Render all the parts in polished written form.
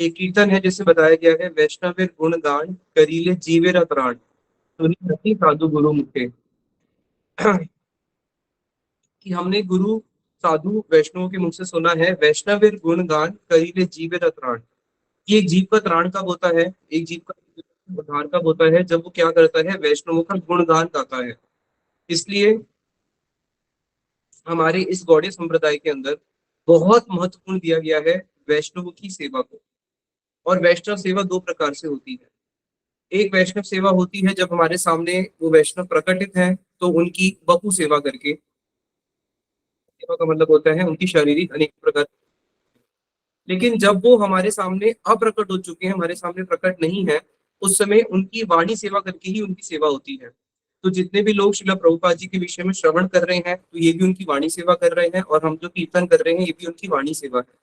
एक कीर्तन है जिसे बताया गया है, वैष्णवेर गुण गान करीले जीवेर प्राण, सुनी सती साधु गुरु मुखे। कि हमने गुरु साधु वैष्णव के मुख से सुना है, वैष्णवेर गुण गान करीले जीवेर त्राण। ये एक जीव का त्राण कब होता है, एक जीव का उद्धार कब होता है, जब वो क्या करता है, वैष्णवों का गुणगान गाता है। इसलिए हमारे इस गौड़ीय संप्रदाय के अंदर बहुत महत्वपूर्ण दिया गया है वैष्णव की सेवा को। और वैष्णव सेवा दो प्रकार से होती है। एक वैष्णव सेवा होती है जब हमारे सामने वो वैष्णव प्रकटित है, तो उनकी बपू सेवा करके, सेवा का मतलब होता है उनकी शारीरिक अनेक प्रकार। लेकिन जब वो हमारे सामने अप्रकट हो चुके हैं, हमारे सामने प्रकट नहीं है, उस समय उनकी वाणी सेवा करके ही उनकी सेवा होती है। तो जितने भी लोग श्रीला प्रभुपाद जी के विषय में श्रवण कर रहे हैं, तो ये भी उनकी वाणी सेवा कर रहे हैं, और हम जो कीर्तन कर रहे हैं, ये भी उनकी वाणी सेवा है।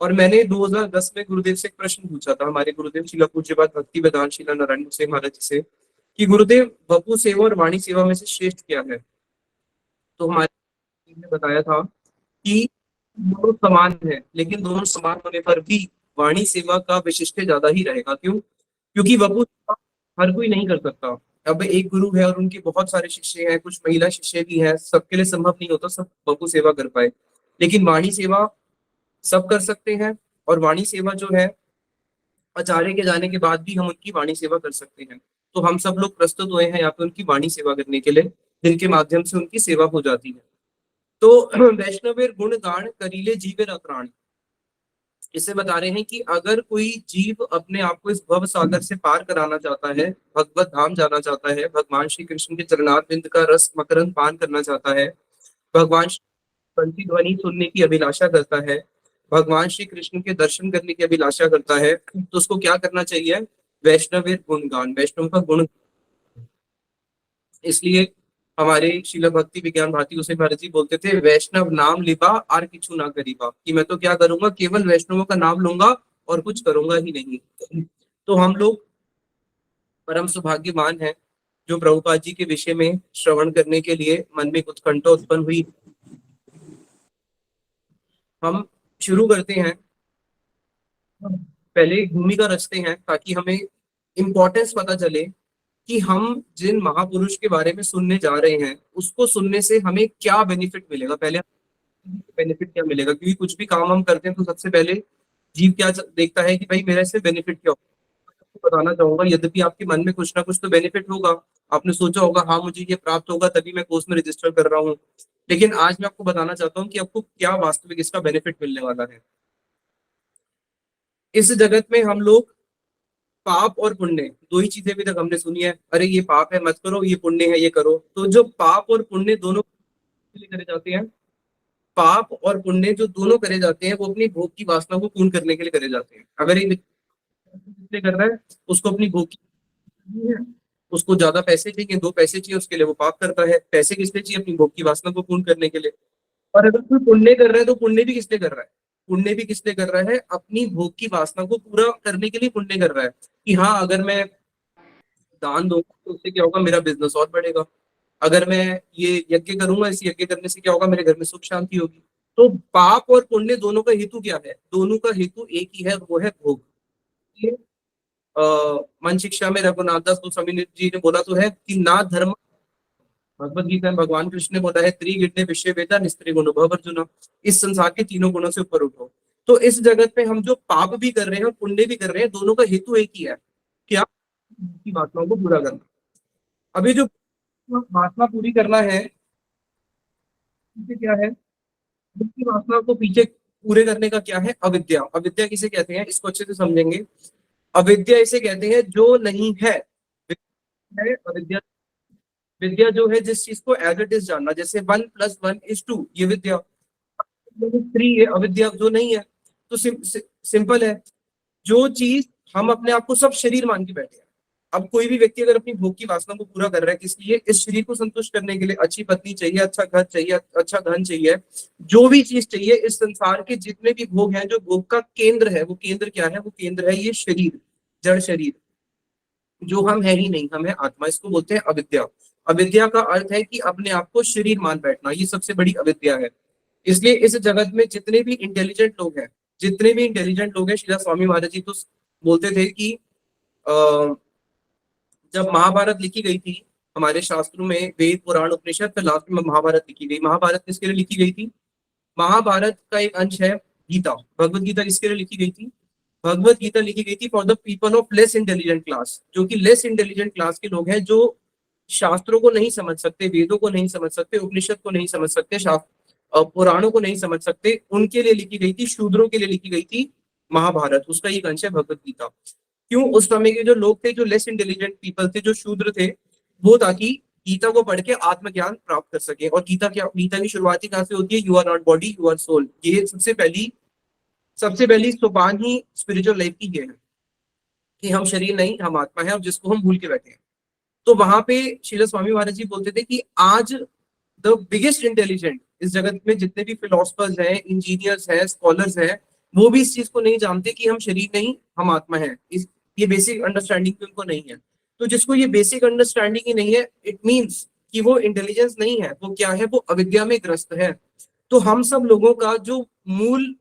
और मैंने 2010 में गुरुदेव से एक प्रश्न पूछा था, हमारे गुरुदेव श्रीला पूज्यपाद भक्ति वेदांत शिला नारायण गोसाई महाराज जी से, कि गुरुदेव बपू सेवा और वाणी सेवा में से श्रेष्ठ क्या है। तो हमारे ने बताया था कि दोनों समान है, लेकिन दोनों समान होने पर भी वाणी सेवा का विशिष्ट ज्यादा ही रहेगा। क्यों? क्योंकि वपु सेवा हर कोई नहीं कर सकता। अब एक गुरु है और उनके बहुत सारे शिष्य हैं, कुछ महिला शिष्य भी हैं, सबके लिए संभव नहीं होता सब वपु सेवा कर पाए। लेकिन वाणी सेवा सब कर सकते हैं, और वाणी सेवा जो है, आचार्य के जाने के बाद भी हम उनकी वाणी सेवा कर सकते हैं। तो हम सब लोग प्रस्तुत हुए हैं यहाँ पे उनकी वाणी सेवा करने के लिए, जिनके माध्यम से उनकी सेवा हो जाती है। तो वैष्णवेर गुण गान करीले जीवेर अत्राण, इससे बता रहे हैं कि अगर कोई जीव अपने आप को इस भव सागर से पार कराना चाहता है, भगवत धाम जाना चाहता है, भगवान श्री कृष्ण के चरणार बिंद का रस मकरंद पान करना चाहता है, भगवान बंसी ध्वनि सुनने की अभिलाषा करता है, भगवान श्री कृष्ण के दर्शन करने की अभिलाषा करता है, तो उसको क्या करना चाहिए? वैष्णवेर गुणगान, वैष्णव का गुण। इसलिए हमारे शिला भक्ति विज्ञान भारती गोसाई महाराज जी बोलते थे, वैष्णव नाम लिबा आर किछु ना करीबा, कि मैं तो क्या करूंगा, केवल वैष्णवों का नाम लूंगा और कुछ करूंगा ही नहीं। तो हम लोग परम सौभाग्यवान हैं जो प्रभुपाद जी के विषय में श्रवण करने के लिए मन में उत्कंठा उत्पन्न हुई। हम शुरू करते हैं, पहले भूमिका रचते हैं, ताकि हमें इम्पोर्टेंस पता चले कि हम जिन महापुरुष के बारे में सुनने जा रहे हैं, उसको सुनने से हमें क्या बेनिफिट मिलेगा। पहले बेनिफिट क्या मिलेगा, क्योंकि कुछ भी काम हम करते हैं तो सबसे पहले जीव क्या देखता है कि भाई मेरा इससे बेनिफिट क्या होगा। आपको बताना चाहूंगा, यद्यपि आपके मन में कुछ ना कुछ तो बेनिफिट होगा, आपने सोचा होगा हाँ मुझे ये प्राप्त होगा तभी मैं कोर्स में रजिस्टर कर रहा हूँ, लेकिन आज मैं आपको बताना चाहता हूँ कि आपको क्या वास्तविक इसका बेनिफिट मिलने वाला है। इस जगत में हम लोग पाप और पुण्य, दो ही चीजें अभी तक हमने सुनी है, अरे ये पाप है मत करो, ये पुण्य है ये करो। तो जो पाप और पुण्य दोनों के लिए करे जाते हैं, पाप और पुण्य जो दोनों करे जाते हैं, वो अपनी भोग की वासना को पूर्ण करने के लिए करे जाते हैं। अगर एक व्यक्ति कर रहा है, उसको अपनी भोग की है, उसको ज्यादा पैसे चाहिए, दो पैसे चाहिए, उसके लिए वो पाप करता है। पैसे किस लिए चाहिए? अपनी भोग की वासना को पूर्ण करने के लिए। और अगर कोई पुण्य कर रहा है, तो पुण्य भी किस लिए कर रहा है? पुण्य भी किस लिए कर रहा है? अपनी भोग की वासना को पूरा करने के लिए पुण्य कर रहा है, कि हाँ अगर मैं दान दूंगा तो उससे क्या होगा, मेरा बिजनेस और बढ़ेगा। अगर मैं ये यज्ञ करूंगा, इस यज्ञ करने से क्या होगा, मेरे घर में सुख शांति होगी। तो पाप और पुण्य दोनों का हेतु क्या है? दोनों का हेतु एक ही है, वो है भोग। ये मन शिक्षा में रघुनाथ दास गोस्वामी जी ने बोला तो है कि ना धर्म, भगवत गीता में भगवान कृष्ण ने बोला है, त्रिगिण्य विषय वेदा निस्त्री गुण भव अर्जुना, इस संसार के तीनों गुणों से ऊपर उठो। तो इस जगत में हम जो पाप भी कर रहे हैं और पुण्य भी कर रहे हैं, दोनों का हेतु एक ही है, क्या? की वासनाओं को पूरा करना। अभी जो वासना पूरी करना है, पीछे क्या है, उसकी वासना को पीछे पूरे करने का क्या है? अविद्या। अविद्या किसे कहते हैं, इसको अच्छे से समझेंगे। अविद्या इसे कहते हैं जो नहीं है। है अविद्या। विद्या जो है जिस चीज को एज इट इज जानना, जैसे 1+1 = 2, ये विद्या। थ्री है अविद्या, जो नहीं है। तो सिंपल है, जो चीज हम अपने आप को सब शरीर मान के बैठे हैं। अब कोई भी व्यक्ति अगर अपनी भोग की वासना को पूरा कर रहा है, किस लिए? इस शरीर को संतुष्ट करने के लिए। अच्छी पत्नी चाहिए, अच्छा घर चाहिए, अच्छा धन चाहिए, जो भी चीज चाहिए। इस संसार के जितने भी भोग हैं, जो भोग का केंद्र है, वो केंद्र क्या है? वो केंद्र है ये शरीर, जड़ शरीर, जो हम है ही नहीं, हम है आत्मा। इसको बोलते हैं अविद्या। अविद्या का अर्थ है कि अपने आप को शरीर मान बैठना, ये सबसे बड़ी अविद्या है। इसलिए इस जगत में जितने भी इंटेलिजेंट लोग हैं, जितने भी इंटेलिजेंट लोग हैं, श्रीला स्वामी महाराज जी तो बोलते थे कि जब महाभारत लिखी गई थी हमारे शास्त्रों में, वेद पुराण उपनिषद, फिर लास्ट में महाभारत लिखी गई। महाभारत किसके लिए लिखी गई थी? महाभारत का एक अंश है गीता। भगवत गीता किसके लिए लिखी गई थी? भगवत गीता लिखी गई थी for the people of less intelligent class, जो कि लेस इंटेलिजेंट क्लास के लोग हैं, जो शास्त्रों को नहीं समझ सकते, वेदों को नहीं समझ सकते, उपनिषद को नहीं समझ सकते, पुराणों को नहीं समझ सकते, उनके लिए लिखी गई थी, शूद्रों के लिए लिखी गई थी महाभारत। उसका एक अंश है भगवत गीता। क्यों? उस समय के जो लोग थे, जो लेस इंटेलिजेंट पीपल थे, जो शूद्र थे, वो ताकि गीता को पढ़ के आत्मज्ञान प्राप्त कर सके। और गीता क्या, गीता की शुरुआत ही कहां से होती है? You are not body, you are soul. ये सबसे पहली सोपान ही स्पिरिचुअल लाइफ की ये है कि हम शरीर नहीं, हम आत्मा है, और जिसको हम भूल के बैठे हैं। तो वहां पे श्रील स्वामी महाराज जी बोलते थे कि आज द बिगेस्ट इंटेलिजेंट इस जगत में, जितने भी फिलोसफर्स हैं, इंजीनियर्स हैं, स्कॉलर्स हैं, वो भी इस चीज को नहीं जानते कि हम शरीर नहीं, हम आत्मा है। ये बेसिक अंडरस्टैंडिंग भी उनको नहीं है। तो जिसको ये बेसिक अंडरस्टैंडिंग ही नहीं है, इट मीन्स कि वो इंटेलिजेंस नहीं है, वो क्या है? वो अविद्या में ग्रस्त है। तो हम सब लोगों का जो मूल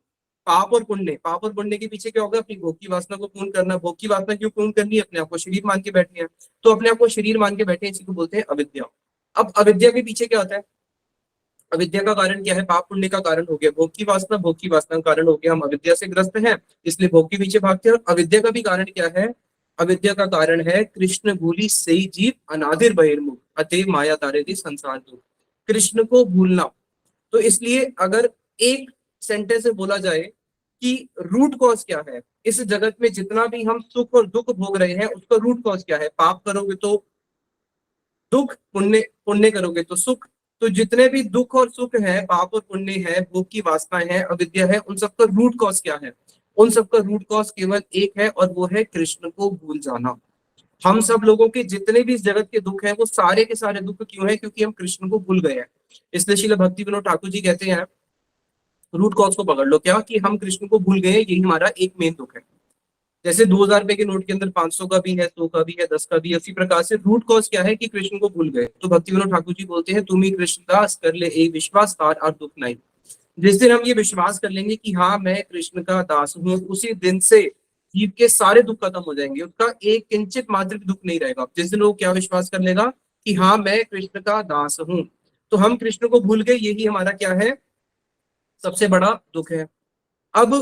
पाप और पुण्य के पीछे क्या होगा? अपनी भोग की वासना को पूर्ण करना। भोग की वासना क्यों पूर्ण करनी है? अपने आप को शरीर मान के बैठे हैं, तो अपने आप को शरीर मान के बैठे हैं, इसी को बोलते हैं अविद्या। अब अविद्या के पीछे क्या होता है? अविद्या का कारण क्या है? पाप पुण्य का कारण हो गया भोग की वासना, भोग की वासना का कारण हो गया हम अविद्या से ग्रस्त हैं, इसलिए भोग के पीछे भागते हैं। और अविद्या का भी कारण क्या है? अविद्या का कारण है कृष्ण भूली सही जीव अनादिर बहिर्मुख अतएव माया तारे थी संसार दुख। कृष्ण को भूलना। तो इसलिए अगर एक सेंटेंस में बोला जाए कि रूट कॉज क्या है इस जगत में, जितना भी हम सुख और दुख भोग रहे हैं, उसका रूट कॉज क्या है? पाप करोगे तो दुख, पुण्य पुण्य करोगे तो सुख। तो जितने भी दुख और सुख है, पाप और पुण्य है, भोग की वासना है, अविद्या है, उन सबका रूट कॉज क्या है? उन सबका रूट कॉज केवल एक है, और वो है कृष्ण को भूल जाना। हम सब लोगों के जितने भी इस जगत के दुख हैं, वो सारे के सारे दुख क्यों हैं? क्योंकि हम कृष्ण को भूल गए हैं। इसलिए श्रील भक्ति विनोद ठाकुर जी कहते हैं, रूट कॉज को पकड़ लो, क्या कि हम कृष्ण को भूल गए, यही हमारा एक मेन दुख है। जैसे 2000 रुपए के नोट के अंदर 500 का भी है, 100 का भी है, 10 का भी है, उसी प्रकार से रूट कॉज क्या है? कि कृष्ण को भूल गए। तो भक्ति विनोद ठाकुर जी बोलते हैं, तुम ही कृष्णदास कर ले एक विश्वास तार और दुख नहीं। जिस दिन हम ये विश्वास कर लेंगे कि हाँ मैं कृष्ण का दास हूँ, उसी दिन से जीव के सारे दुख खत्म हो जाएंगे, उसका एक किंचित मात्र भी दुख नहीं रहेगा। जिस दिन वो क्या विश्वास कर लेगा कि हाँ मैं कृष्ण का दास हूँ। तो हम कृष्ण को भूल गए, यही हमारा क्या है? सबसे बड़ा दुख है। अब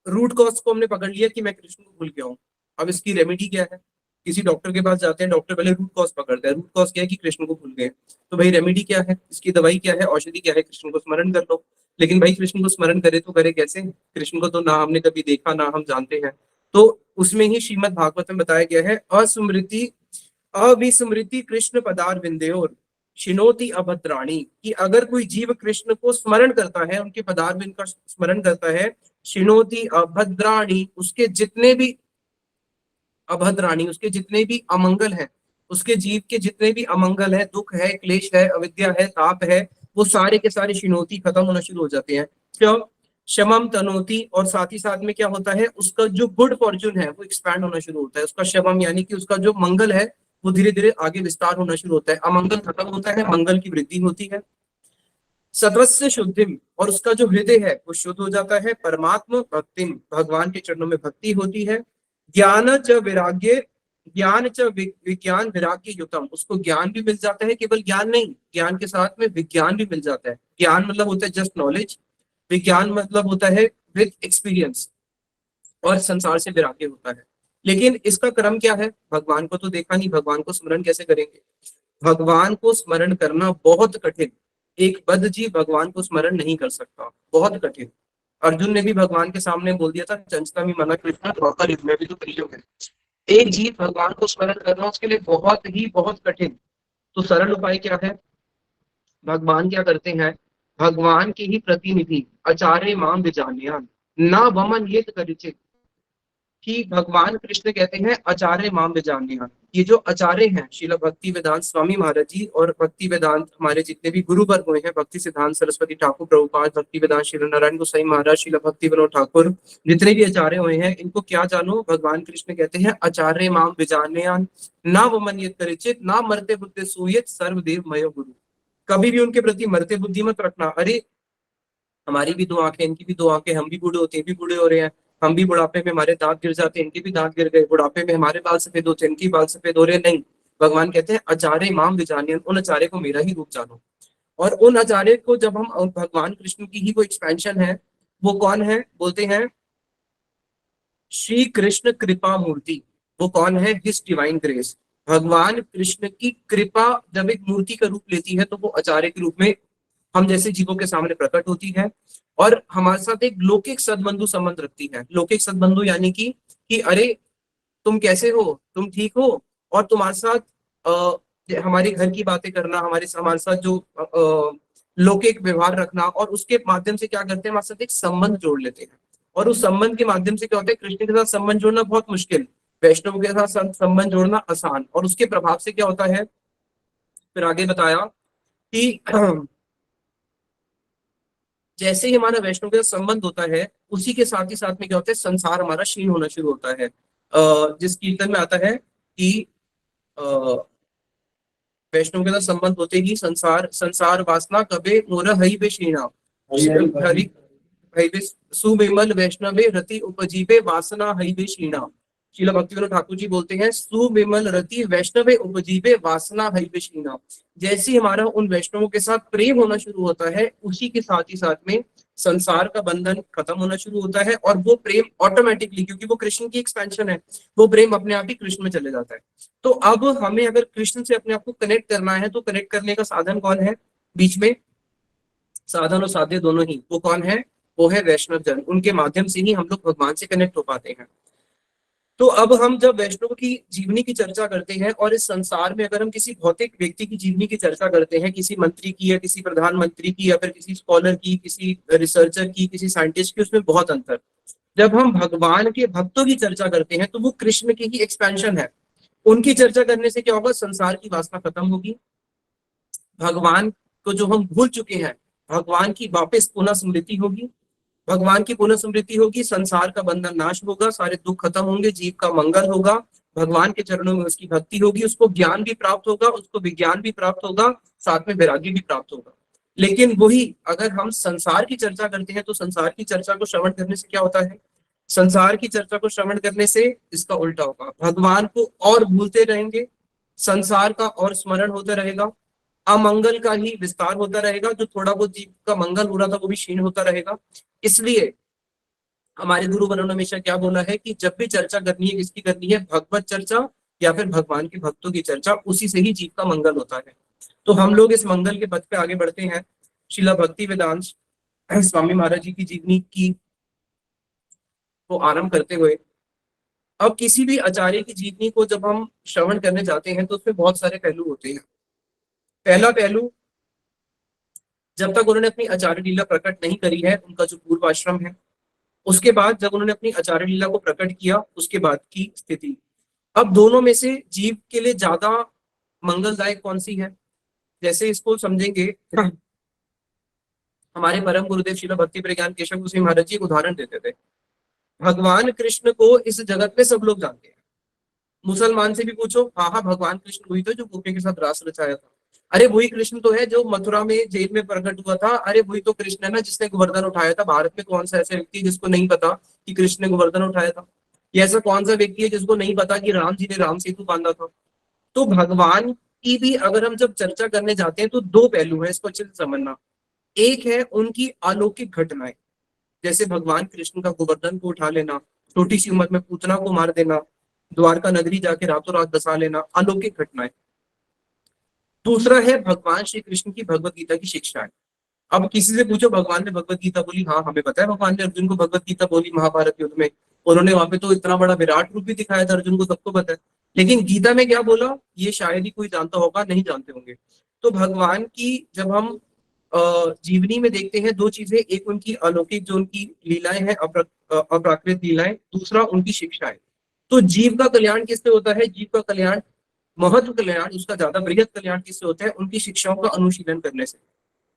रूट कॉज को हमने पकड़ लिया कि मैं कृष्ण को भूल गया हूँ। अब इसकी रेमेडी क्या है? किसी डॉक्टर के पास जाते हैं, डॉक्टर पहले रूट कॉज पकड़ता है। रूट कॉज क्या है? कि कृष्ण को भूल गए। तो भाई रेमेडी क्या है? इसकी दवाई क्या है? औषधि क्या है? कृष्ण को स्मरण कर लो। लेकिन भाई कृष्ण को स्मरण करे तो करे कैसे? कृष्ण को तो ना हमने कभी देखा, ना हम जानते हैं। तो उसमें ही श्रीमद भागवत में बताया गया है, अस्मृति अविस्मृति कृष्ण पदार विंदेर शिनोति अभद्राणी, कि अगर कोई जीव कृष्ण को स्मरण करता है, उनके पदार्थ का स्मरण करता है, शिनोति अभद्राणी, उसके जितने भी अभद्राणी, उसके जितने भी अमंगल है, उसके जीव के जितने भी अमंगल है, दुख है, क्लेश है, अविद्या है, ताप है, वो सारे के सारे शिनोती खत्म होना शुरू हो जाते हैं। क्यों? शमम तनोती, और साथ ही साथ में क्या होता है? उसका जो गुड फॉर्चून है वो एक्सपैंड होना शुरू होता है। उसका शमम यानी कि उसका जो मंगल है वो धीरे धीरे आगे विस्तार होना शुरू होता है। अमंगल खत्म होता है, मंगल की वृद्धि होती है। सत्वस्य शुद्धिम, और उसका जो हृदय है वो शुद्ध हो जाता है। परमात्म भक्तिम, भगवान के चरणों में भक्ति होती है। ज्ञान च वैराग्य, ज्ञान च विज्ञान वैराग्य युतम, उसको ज्ञान भी मिल जाता है, केवल ज्ञान नहीं, ज्ञान के साथ में विज्ञान भी मिल जाता है। ज्ञान मतलब होता है जस्ट नॉलेज, विज्ञान मतलब होता है विद एक्सपीरियंस, और संसार से वैराग्य होता है। लेकिन इसका क्रम क्या है? भगवान को तो देखा नहीं, भगवान को स्मरण कैसे करेंगे? भगवान को स्मरण करना बहुत कठिन। एक बद्ध जीव भगवान को स्मरण नहीं कर सकता, बहुत कठिन। अर्जुन ने भी भगवान के सामने बोल दिया था, चंचता में मना कृष्ण द्वापर युग में भी तो कलयुग है। एक जीव भगवान को स्मरण करना उसके लिए बहुत ही बहुत कठिन। तो सरल उपाय क्या है? भगवान क्या करते हैं? भगवान के ही प्रतिनिधि आचार्य माम विजान्यान ना वमन ये परिचित, कि भगवान कृष्ण कहते हैं आचार्य माम विजान्यान। ये जो आचार्य हैं, शिला भक्ति वेदांत स्वामी महाराज जी और भक्ति वेदांत हमारे जितने भी गुरु वर्ग हुए हैं, भक्ति सिद्धांत सरस्वती ठाकुर प्रभुपाद, भक्ति वेदांत श्री नारायण गोसाई महाराज, शिला भक्ति विनोद ठाकुर, जितने भी आचार्य हुए हैं, इनको क्या जानो? भगवान कृष्ण कहते हैं आचार्य माम विजान्यान ना वमन ये परिचित ना मरते बुद्धि सूयत सर्वदेव मय गुरु। कभी भी उनके प्रति मरते बुद्धि मत रखना। अरे हमारी भी दो आंखें, इनकी भी दो आंखें, हम भी बूढ़े होते हैं, भी बूढ़े हो रहे हैं, हम भी बुढ़ापे में हमारे दांत गिर जाते हैं, इनके भी दांत गिर गए, बुढ़ापे में हमारे बाल सफेद होते हैं, इनके बाल सफेद हो रहे हैं। नहीं, भगवान कहते हैं अचारे माम विजानियन, उन अचारे को मेरा ही रूप जानो। और उन अचारे को जब हम भगवान कृष्ण की ही वो एक्सपेंशन है, वो कौन है बोलते हैं, श्री कृष्ण कृपा मूर्ति। वो कौन है, हिज डिवाइन ग्रेस। भगवान कृष्ण की कृपा जब एक मूर्ति का रूप लेती है तो वो आचार्य के रूप में हम जैसे जीवों के सामने प्रकट होती है, और हमारे साथ एक लौकिक सद्बंधु संबंध रखती है। लौकिक सद्बंधु यानी कि अरे तुम कैसे हो, तुम ठीक हो, और तुम्हारे साथ हमारे घर की बातें करना, हमारे साथ जो लौकिक व्यवहार रखना, और उसके माध्यम से क्या करते हैं, हमारे साथ एक संबंध जोड़ लेते हैं। और उस संबंध के माध्यम से क्या होता है, कृष्ण के साथ संबंध जोड़ना बहुत मुश्किल, वैष्णव के साथ संबंध जोड़ना आसान। और उसके प्रभाव से क्या होता है, फिर आगे बताया कि जैसे ही हमारा वैष्णव के साथ संबंध होता है, उसी के साथ ही साथ में क्या होता है, संसार हमारा क्षीण होना शुरू होता है। जिस कीर्तन में आता है कि वैष्णव के साथ संबंध होते ही संसार संसार वासना कबे मोर हरि बे क्षीणा, हरि हरि सुविमल वैष्णवे रति उपजीवे वासना हरि क्षीणा। श्रील भक्तिविनोद ठाकुर जी बोलते हैं, सुविमल रति वैष्णवे उपजीवे वासना हरि क्षीणा। जैसे हमारा उन वैष्णवों के साथ प्रेम होना शुरू होता है, उसी के साथ ही साथ में संसार का बंधन खत्म होना शुरू होता है, और वो प्रेम ऑटोमेटिकली, क्योंकि वो कृष्ण की एक्सपेंशन है, वो प्रेम अपने आप ही कृष्ण में चले जाता है। तो अब हमें अगर कृष्ण से अपने आप को कनेक्ट करना है, तो कनेक्ट करने का साधन कौन है, बीच में साधन और साध्य दोनों ही, वो कौन है, वो है वैष्णव जन। उनके माध्यम से ही हम लोग भगवान से कनेक्ट हो पाते हैं। तो अब हम जब वैष्णव की जीवनी की चर्चा करते हैं, और इस संसार में अगर हम किसी भौतिक व्यक्ति की जीवनी की चर्चा करते हैं, किसी मंत्री की या किसी प्रधानमंत्री की, या फिर किसी स्कॉलर की, किसी रिसर्चर की, किसी साइंटिस्ट की, उसमें बहुत अंतर। जब हम भगवान के भक्तों की चर्चा करते हैं, तो वो कृष्ण की ही एक्सपेंशन है। उनकी चर्चा करने से क्या होगा, संसार की वासना खत्म होगी, भगवान को जो हम भूल चुके हैं, भगवान की वापस पुनः स्मृति होगी, भगवान की पुनः स्मृति होगी, संसार का बंधन नाश होगा, सारे दुख खत्म होंगे, जीव का मंगल होगा, भगवान के चरणों में उसकी भक्ति होगी, उसको ज्ञान भी प्राप्त होगा, उसको विज्ञान भी प्राप्त होगा, साथ में वैराग्य भी प्राप्त होगा। लेकिन वही अगर हम संसार की चर्चा करते हैं, तो संसार की चर्चा को श्रवण करने से क्या होता है, संसार की चर्चा को श्रवण करने से इसका उल्टा होगा, भगवान को और भूलते रहेंगे, संसार का और स्मरण होता रहेगा, अमंगल का ही विस्तार होता रहेगा, जो थोड़ा बहुत जीव का मंगल हो रहा था वो भी क्षीण होता रहेगा। इसलिए हमारे गुरुवरों ने हमेशा क्या बोला है कि जब भी चर्चा करनी है, किसकी करनी है, भगवत चर्चा या फिर भगवान के भक्तों की चर्चा, उसी से ही जीव का मंगल होता है। तो हम लोग इस मंगल के पथ पे आगे बढ़ते हैं। शिला भक्ति वेदांत स्वामी महाराज जी की जीवनी की को आरंभ करते हुए, अब किसी भी आचार्य की जीवनी को जब हम श्रवण करने जाते हैं, तो उसमें बहुत सारे पहलू होते हैं। पहला पहलू, जब तक उन्होंने अपनी आचार्य लीला प्रकट नहीं करी है, उनका जो पूर्व आश्रम है, उसके बाद जब उन्होंने अपनी आचार्य लीला को प्रकट किया, उसके बाद की स्थिति। अब दोनों में से जीव के लिए ज्यादा मंगलदायक कौन सी है, जैसे इसको समझेंगे, हमारे परम गुरुदेव श्रील भक्ति प्रज्ञान केशव गोस्वामी महाराज जी एक उदाहरण देते थे। भगवान कृष्ण को इस जगत में सब लोग जानते हैं, मुसलमान से भी पूछो, हाँ हाँ भगवान कृष्ण वही तो जो गोपियों के साथ रास रचाया था, अरे वही कृष्ण तो है जो मथुरा में जेल में प्रकट हुआ था, अरे वही तो कृष्ण है ना जिसने गोवर्धन उठाया था। भारत में कौन सा ऐसा व्यक्ति है जिसको नहीं पता कि कृष्ण ने गोवर्धन उठाया था, या ऐसा कौन सा व्यक्ति है जिसको नहीं पता कि राम जी ने राम सेतु बांधा था। तो भगवान की भी अगर हम जब चर्चा करने जाते हैं, तो दो पहलू है, इसको अच्छे से समझना। एक है उनकी अलौकिक घटनाएं, जैसे भगवान कृष्ण का गोवर्धन को उठा लेना, छोटी सी उम्र में पूतना को मार देना, द्वारका नगरी जाके रातों रात बसा लेना, अलौकिक घटनाएं। दूसरा है भगवान श्री कृष्ण की भगवत गीता की शिक्षाएं। अब किसी से पूछो भगवान ने भगवत गीता बोली, हाँ हमें पता है भगवान ने अर्जुन को भगवत गीता बोली महाभारत युद्ध में, उन्होंने वहां पे तो इतना बड़ा विराट रूप भी दिखाया था अर्जुन को, सबको पता है। लेकिन गीता में क्या बोला, ये शायद ही कोई जानता होगा, नहीं जानते होंगे। तो भगवान की जब हम जीवनी में देखते हैं, दो चीजें, एक उनकी अलौकिक जो उनकी लीलाएं हैं, अपराकृत लीलाएं, दूसरा उनकी शिक्षाएं। तो जीव का कल्याण किससे होता है, जीव का कल्याण, महत्व कल्याण, उसका ज्यादा बृहद कल्याण किससे होता है, उनकी शिक्षाओं का अनुशीलन करने से।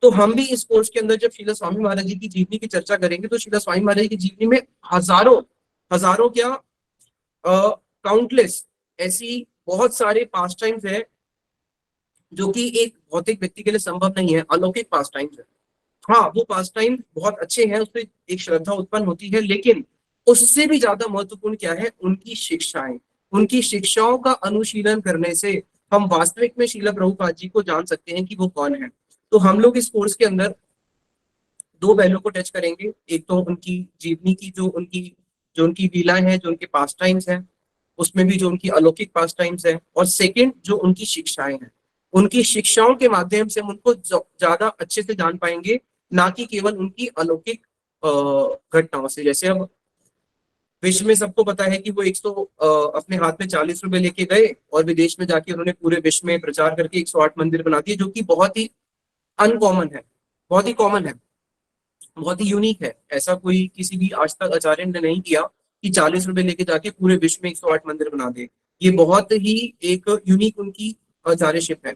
तो हम भी इस कोर्स के अंदर जब शीला स्वामी महाराज जी की जीवनी की चर्चा करेंगे, तो शीला स्वामी महाराज जी की जीवनी में हजारों, हजारों क्या, काउंटलेस ऐसी बहुत सारे पास टाइम्स है, जो कि एक भौतिक व्यक्ति के लिए संभव नहीं है, अलौकिक पास टाइम्स है। हाँ, वो पास टाइम बहुत अच्छे हैं, उससे एक श्रद्धा उत्पन्न होती है, लेकिन उससे भी ज्यादा महत्वपूर्ण क्या है, उनकी शिक्षाएं। उनकी शिक्षाओं का अनुशीलन करने से हम वास्तविक में श्रील प्रभुपाद जी को जान सकते हैं कि वो कौन है। तो हम लोग इस कोर्स के अंदर दो पहलुओं को टच करेंगे। एक तो उनकी जीवनी की, जो उनकी लीलाएं हैं, जो उनके पास टाइम्स हैं, उसमें भी जो उनकी अलौकिक पास टाइम्स है, और सेकंड जो उनकी शिक्षाएं हैं। उनकी शिक्षाओं के माध्यम से हम उनको ज्यादा अच्छे से जान पाएंगे, ना कि केवल उनकी अलौकिक घटनाओं से। जैसे अब विश्व में सबको पता है कि वो 100 अपने हाथ में 40 रुपए लेके गए और विदेश में जाके उन्होंने पूरे विश्व में प्रचार करके 108 मंदिर बना दिए, जो कि बहुत ही अनकॉमन है, बहुत ही कॉमन है, बहुत ही यूनिक है। ऐसा कोई किसी भी आज तक आचार्य ने नहीं किया कि 40 रुपए लेके जाके पूरे विश्व में 108 मंदिर बना दे। ये बहुत ही एक यूनिक उनकी आचार्यशिप है।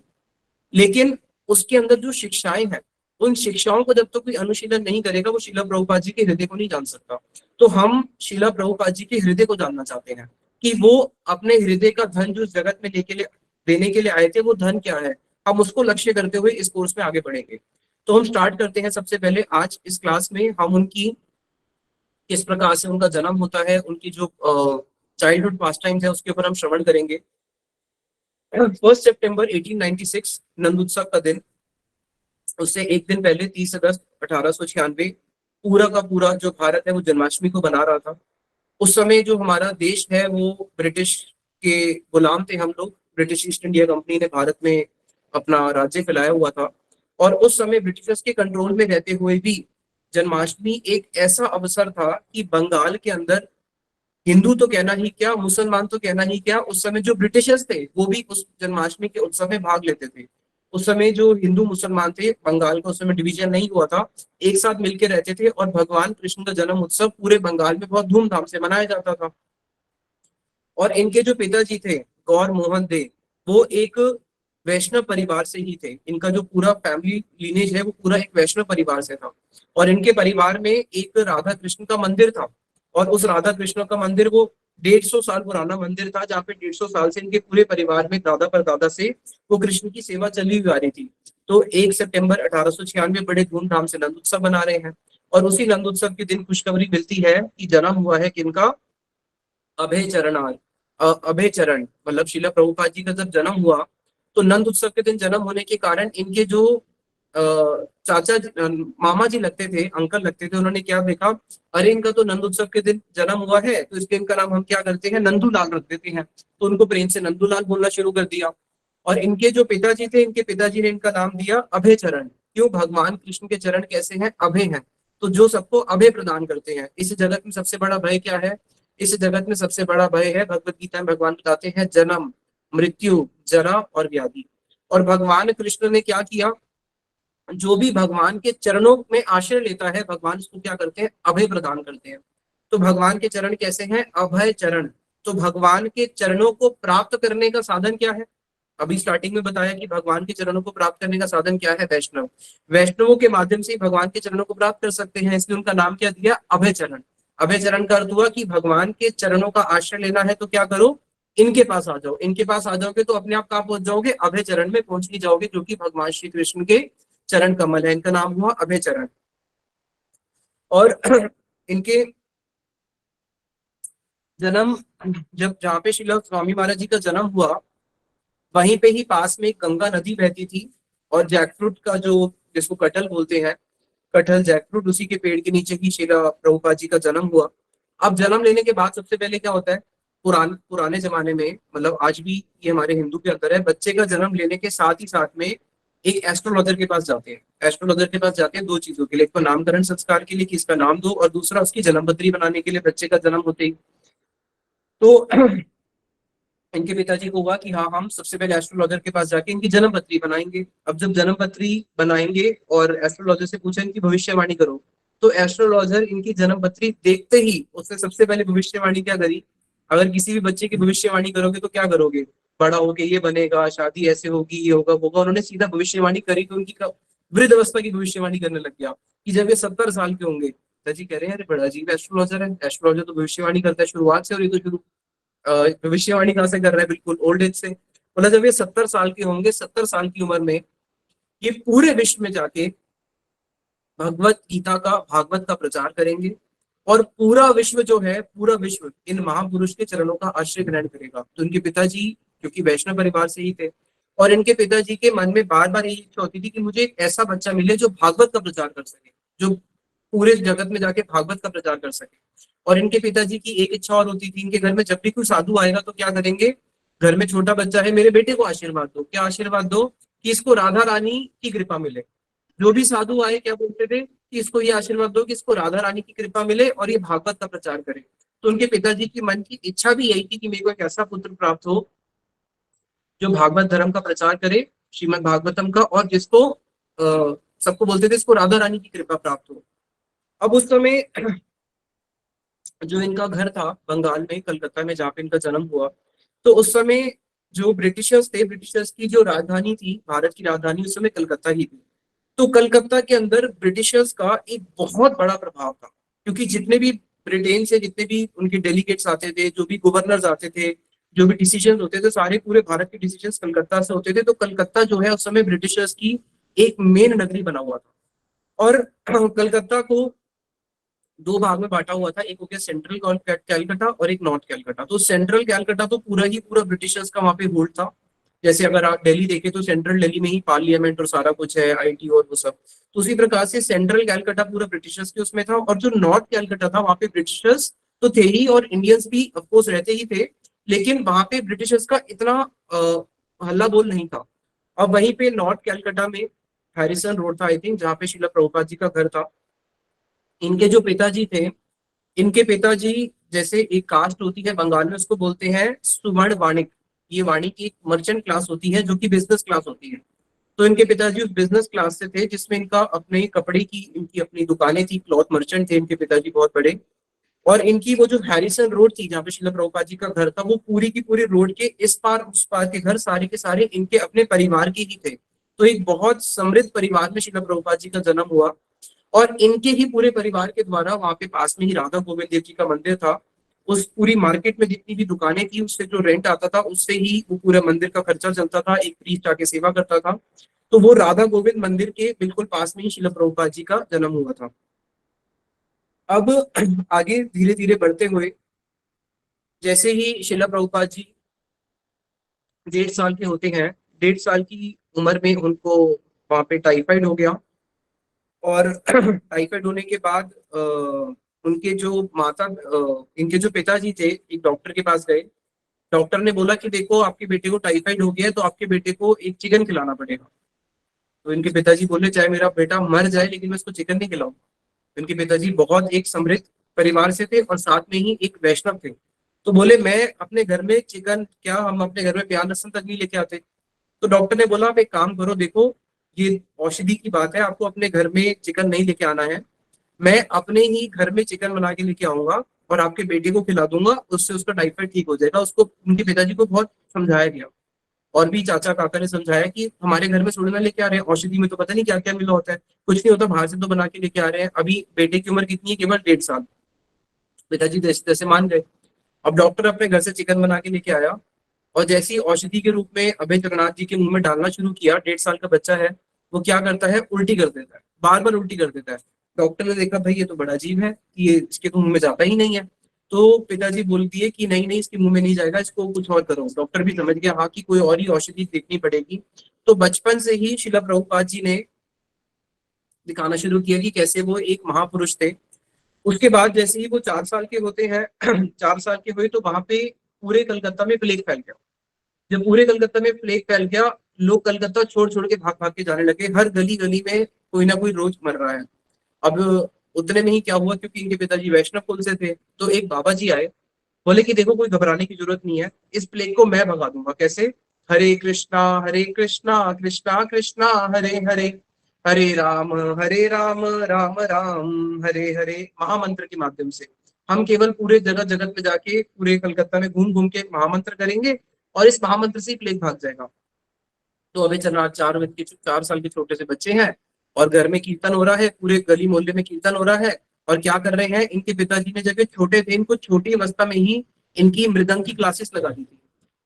लेकिन उसके अंदर जो शिक्षाएं हैं, उन शिक्षाओं को जब तक कोई अनुशीलन नहीं करेगा, वो शीला प्रभुपाद जी के हृदय को नहीं जान सकता। तो हम शीला प्रभुपाद जी के हृदय को जानना चाहते हैं कि वो अपने हृदय का धन जो इस जगत में लेके देने के लिए आए थे, वो धन क्या है। हम उसको लक्ष्य करते हुए इस कोर्स में आगे बढ़ेंगे। तो हम स्टार्ट करते हैं। सबसे पहले आज इस क्लास में हम उनकी किस प्रकार से उनका जन्म होता है, उनकी जो चाइल्डहुड पास टाइम्स है, उसके ऊपर हम श्रवण करेंगे। 1 सितंबर 1896 नंद उत्सव का दिन। उससे एक दिन पहले 30 अगस्त 1896 पूरा का पूरा जो भारत है वो जन्माष्टमी को बना रहा था। उस समय जो हमारा देश है वो ब्रिटिश के गुलाम थे हम लोग। ब्रिटिश ईस्ट इंडिया कंपनी ने भारत में अपना राज्य फैलाया हुआ था, और उस समय ब्रिटिशर्स के कंट्रोल में रहते हुए भी जन्माष्टमी एक ऐसा अवसर था कि बंगाल के अंदर हिंदू तो कहना ही क्या, मुसलमान तो कहना ही क्या, उस समय जो ब्रिटिशर्स थे वो भी उस जन्माष्टमी के उत्सव में भाग लेते थे। उस समय जो हिंदू मुसलमान थे, बंगाल का उस समय डिवीजन नहीं हुआ था, एक साथ मिलकर रहते थे, और भगवान कृष्ण का जन्म उत्सव पूरे बंगाल में बहुत धूमधाम से मनाया जाता था। और इनके जो पिताजी थे, गौर मोहन दे, वो एक वैष्णव परिवार से ही थे। इनका जो पूरा फैमिली लीनेज है वो पूरा एक वैष्णव परिवार से था। और इनके परिवार में एक राधा कृष्ण का मंदिर था, और उस राधा कृष्ण का मंदिर वो 150 साल पुराना मंदिर था, जहाँ पे 150 साल से इनके पूरे परिवार में दादा पर दादा से वो कृष्ण की सेवा चली हुई आ रही थी। तो 1 सितंबर 1896 बड़े धूमधाम से नंद उत्सव मना रहे हैं। और उसी नंद उत्सव के दिन खुशखबरी मिलती है कि जन्म हुआ है किनका, अभय चरणार। अभय चरण मतलब शिला प्रभुपाद जी का जब जन्म हुआ, तो नंद उत्सव के दिन जन्म होने के कारण इनके जो मामा जी लगते थे, अंकल लगते थे, उन्होंने क्या देखा, अरे इनका तो नंद उत्सव के दिन जन्म हुआ है, तो इसके इनका नाम हम क्या करते हैं, नंदू लाल रख देते हैं। तो उनको प्रेम से नंदू लाल बोलना शुरू कर दिया। और इनके जो पिताजी थे, इनके पिताजी ने इनका नाम दिया अभय चरण। क्यों, भगवान कृष्ण के चरण कैसे हैं, अभय हैं, तो जो सबको अभय प्रदान करते हैं। इस जगत में सबसे बड़ा भय क्या है, इस जगत में सबसे बड़ा भय है, भगवत गीता में भगवान बताते हैं, जन्म, मृत्यु, जरा और व्याधि। और भगवान कृष्ण ने क्या किया, जो भी भगवान के चरणों में आश्रय लेता है, भगवान उसको क्या करते हैं, अभय प्रदान करते हैं। तो भगवान के चरण कैसे हैं, अभय चरण। तो भगवान के चरणों को प्राप्त करने का साधन क्या है, अभी स्टार्टिंग में बताया कि भगवान के चरणों को प्राप्त करने का साधन क्या है, वैष्णव। वैष्णवों के माध्यम से भगवान के चरणों को प्राप्त कर सकते हैं, इसलिए उनका नाम क्या दिया, अभय चरण। अभय चरण का अर्थ हुआ कि भगवान के चरणों का आश्रय लेना है तो क्या करो, इनके पास आ जाओ। इनके पास आ जाओगे तो अपने आप कहाँ पहुंच जाओगे, अभय चरण में पहुंच ही जाओगे, जो कि भगवान श्री कृष्ण के चरण कमल है। इनका नाम हुआ अभय चरण। और इनके जन्म, जब जहाँ पे श्रील स्वामी महाराज जी का जन्म हुआ, वहीं पे ही पास में एक गंगा नदी बहती थी। और जैकफ्रूट का जो, जिसको कटहल बोलते हैं, कटहल जैकफ्रूट, उसी के पेड़ के नीचे ही श्रील प्रभुपाद जी का जन्म हुआ। अब जन्म लेने के बाद सबसे पहले क्या होता है, पुराने जमाने में, मतलब आज भी ये हमारे हिंदू के अंदर है, बच्चे का जन्म लेने के साथ ही साथ में एक एस्ट्रोलॉजर के पास जाते हैं। एस्ट्रोलॉजर के पास जाते हैं दो चीजों के लिए, एक तो नामकरण संस्कार के लिए कि इसका नाम दो, और दूसरा उसकी जन्मपत्री बनाने के लिए, बच्चे का जन्म होते ही। तो इनके पिताजी को हुआ कि हाँ, हम सबसे पहले एस्ट्रोलॉजर के पास जाके इनकी जन्म पत्री बनाएंगे। अब जब जन्म पत्री बनाएंगे और एस्ट्रोलॉजर से पूछा इनकी भविष्यवाणी करो, तो एस्ट्रोलॉजर इनकी जन्म पत्री देखते ही उसने सबसे पहले भविष्यवाणी क्या करी, अगर किसी भी बच्चे की भविष्यवाणी करोगे तो क्या करोगे, बड़ा होके ये बनेगा, शादी ऐसे होगी, ये होगा वो होगा। उन्होंने सीधा भविष्यवाणी करी, तो उनकी वृद्ध अवस्था की भविष्यवाणी करने लग गया कि जब ये 70 साल के होंगे। जी कह रहे हैं, अरे बड़ा अजीब एस्ट्रोलॉजर है, एस्ट्रोलॉजर तो भविष्यवाणी करता है शुरुआत से, और ये तो शुरू भविष्यवाणी कहाँ से कर रहा है, बिल्कुल ओल्ड एज से। मतलब जब ये 70 साल के होंगे, 70 साल की उम्र में ये पूरे विश्व में जाके भगवत गीता का, भागवत का प्रचार करेंगे, और पूरा विश्व जो है, पूरा विश्व इन महापुरुष के चरणों का आश्रय ग्रहण करेगा। तो इनके पिताजी, क्योंकि वैष्णव परिवार से ही थे, और इनके पिताजी के मन में बार बार यही इच्छा होती थी कि मुझे एक ऐसा बच्चा मिले जो भागवत का प्रचार कर सके, जो पूरे जगत में जाके भागवत का प्रचार कर सके। और इनके पिताजी की एक इच्छा और होती थी, इनके घर में जब भी कोई साधु आएगा तो क्या करेंगे, घर में छोटा बच्चा है, मेरे बेटे को आशीर्वाद दो। क्या आशीर्वाद दो? कि इसको राधा रानी की कृपा मिले। जो भी साधु आए क्या बोलते थे कि इसको ये आशीर्वाद दो कि इसको राधा रानी की कृपा मिले और ये भागवत का प्रचार करे। तो उनके पिताजी की मन की इच्छा भी यही थी कि मेरे को एक ऐसा पुत्र प्राप्त हो जो भागवत धर्म का प्रचार करे, श्रीमद् भागवतम का, और जिसको सबको बोलते थे इसको राधा रानी की कृपा प्राप्त हो। अब उस समय जो इनका घर था बंगाल में, कलकत्ता में, जहाँ पे इनका जन्म हुआ, तो उस समय जो ब्रिटिशर्स थे, ब्रिटिशर्स की जो राजधानी थी, भारत की राजधानी उस समय कलकत्ता ही थी। तो कलकत्ता के अंदर ब्रिटिशर्स का एक बहुत बड़ा प्रभाव था, क्योंकि जितने भी ब्रिटेन से जितने भी उनके डेलीगेट्स आते थे, जो भी गवर्नर्स आते थे, जो भी डिसीजन होते थे, सारे पूरे भारत के डिसीजन कलकत्ता से होते थे। तो कलकत्ता जो है उस समय ब्रिटिशर्स की एक मेन नगरी बना हुआ था। और कलकत्ता को दो भाग में बांटा हुआ था, एक हो गया सेंट्रल कैलकाटा और एक नॉर्थ कैलकाटा। तो सेंट्रल कैलकाटा तो पूरा ही पूरा ब्रिटिशर्स का वहां पे होल्ड था। जैसे अगर आप दिल्ली देखें तो सेंट्रल दिल्ली में ही पार्लियामेंट और सारा कुछ है, आईटी और वो सब। तो उसी प्रकार से सेंट्रल कैलकाटा पूरा ब्रिटिशर्स के उसमें था, और जो नॉर्थ कैलकाटा था वहां पे ब्रिटिशर्स तो थे ही, और इंडियंस भी ऑफकोर्स रहते ही थे, लेकिन वहां पे ब्रिटिशर्स का इतना हल्ला बोल नहीं था। अब वहीं पे नॉर्थ कैलकाटा में हैरिसन रोड था आई थिंक, जहाँ पे शिला प्रभुपाद जी का घर था। इनके जो पिताजी थे, इनके पिताजी, जैसे एक कास्ट होती है बंगाल में उसको बोलते हैं सुवर्ण वाणिक। ये वाणिक एक मर्चेंट क्लास होती है जो कि बिजनेस क्लास होती है। तो इनके पिताजी उस बिजनेस क्लास से थे जिसमें इनका अपने कपड़े की, इनकी अपनी दुकानें थी, क्लॉथ मर्चेंट थे इनके पिताजी बहुत बड़े। और इनकी वो जो हैरिसन रोड थी जहाँ पे शिला प्रभुपाद जी का घर था, वो पूरी की पूरी रोड के इस पार उस पार के घर सारे के सारे इनके अपने परिवार के ही थे। तो एक बहुत समृद्ध परिवार में शिला प्रभुपाद जी का जन्म हुआ। और इनके ही पूरे परिवार के द्वारा वहां पे पास में ही राधा गोविंद देव जी का मंदिर था। उस पूरी मार्केट में जितनी भी दुकानें थी उससे जो रेंट आता था उससे ही वो पूरे मंदिर का खर्चा चलता था, एक प्रीस्ट आके सेवा करता था। तो वो राधा गोविंद मंदिर के बिल्कुल पास में ही शिला प्रभुपाद जी का जन्म हुआ था। अब आगे धीरे धीरे बढ़ते हुए, जैसे ही शिला प्रभुपाद जी 1.5 साल के होते हैं, 1.5 साल की उम्र में उनको वहां पे टाइफाइड हो गया। और टाइफाइड होने के बाद उनके जो इनके जो पिताजी थे एक डॉक्टर के पास गए। डॉक्टर ने बोला कि देखो आपके बेटे को टाइफाइड हो गया है, तो आपके बेटे को एक चिकन खिलाना पड़ेगा। तो इनके पिताजी बोले चाहे मेरा बेटा मर जाए लेकिन मैं इसको चिकन नहीं खिलाऊं। इनके पिताजी बहुत एक समृद्ध परिवार से थे और साथ में ही एक वैष्णव थे। तो बोले मैं अपने घर में चिकन क्या, हम अपने घर में प्याज लहसुन तक नहीं लेके आते। तो डॉक्टर ने बोला आप एक काम करो, देखो ये औषधि की बात है, आपको अपने घर में चिकन नहीं लेके आना है। मैं अपने ही घर में चिकन बना के लेके आऊंगा और आपके बेटे को खिला दूंगा, उससे उसका टाइफाइड ठीक हो जाएगा। उसको उनके पिताजी को बहुत समझाया गया, और भी चाचा काका ने समझाया कि हमारे घर में थोड़ी ना लेके आ रहे हैं, औषधि में तो पता नहीं क्या क्या मिला होता है, कुछ नहीं होता, बाहर से तो बना के लेके आ रहे हैं। अभी बेटे की उम्र कितनी है? केवल 1.5 साल। पिताजी जैसे जैसे मान गए। अब डॉक्टर अपने घर से चिकन बना के लेके आया, और जैसे ही औषधि के रूप में अभय जगन्नाथ जी के मुंह में डालना शुरू किया, 1.5 साल का बच्चा है, वो क्या करता है, उल्टी कर देता है, बार बार उल्टी कर देता है। डॉक्टर ने देखा भाई ये तो बड़ा अजीब है कि ये इसके तो मुंह में जाता ही नहीं है। तो पिताजी बोल दिए कि नहीं नहीं इसके मुंह में नहीं जाएगा, इसको कुछ और करो। डॉक्टर भी समझ गया हाँ कि कोई और ही औषधि देखनी पड़ेगी। तो बचपन से ही शिला प्रभुपाद जी ने दिखाना शुरू किया कि कैसे वो एक महापुरुष थे। उसके बाद जैसे ही वो 4 साल के होते हैं 4 साल के हुए तो वहां पे पूरे कलकत्ता में प्लेग फैल गया। जब पूरे कलकत्ता में प्लेग फैल गया, लोग कलकत्ता छोड़ छोड़ के भाग भाग के जाने लगे, हर गली गली में कोई ना कोई रोज मर रहा है। अब उतने में ही क्या हुआ, क्योंकि इनके पिताजी वैष्णव कुल से थे, तो एक बाबा जी आए, बोले कि देखो कोई घबराने की जरूरत नहीं है, इस प्लेग को मैं भगा दूंगा। कैसे? हरे कृष्णा कृष्णा कृष्णा हरे हरे, हरे राम राम राम हरे हरे, महामंत्र के माध्यम से। हम केवल पूरे जगह जगत में जाके पूरे कलकत्ता में घूम घूम के एक महामंत्र करेंगे और इस महामंत्र से ही प्लेग भाग जाएगा। तो अभी चल रहा, 4 साल के छोटे से बच्चे हैं और घर में कीर्तन हो रहा है, पूरे गली मोहल्ले में कीर्तन हो रहा है। और क्या कर रहे हैं, इनके पिताजी ने जब ये छोटे थे इनको छोटी अवस्था में ही इनकी मृदंग की क्लासेस लगा दी थी।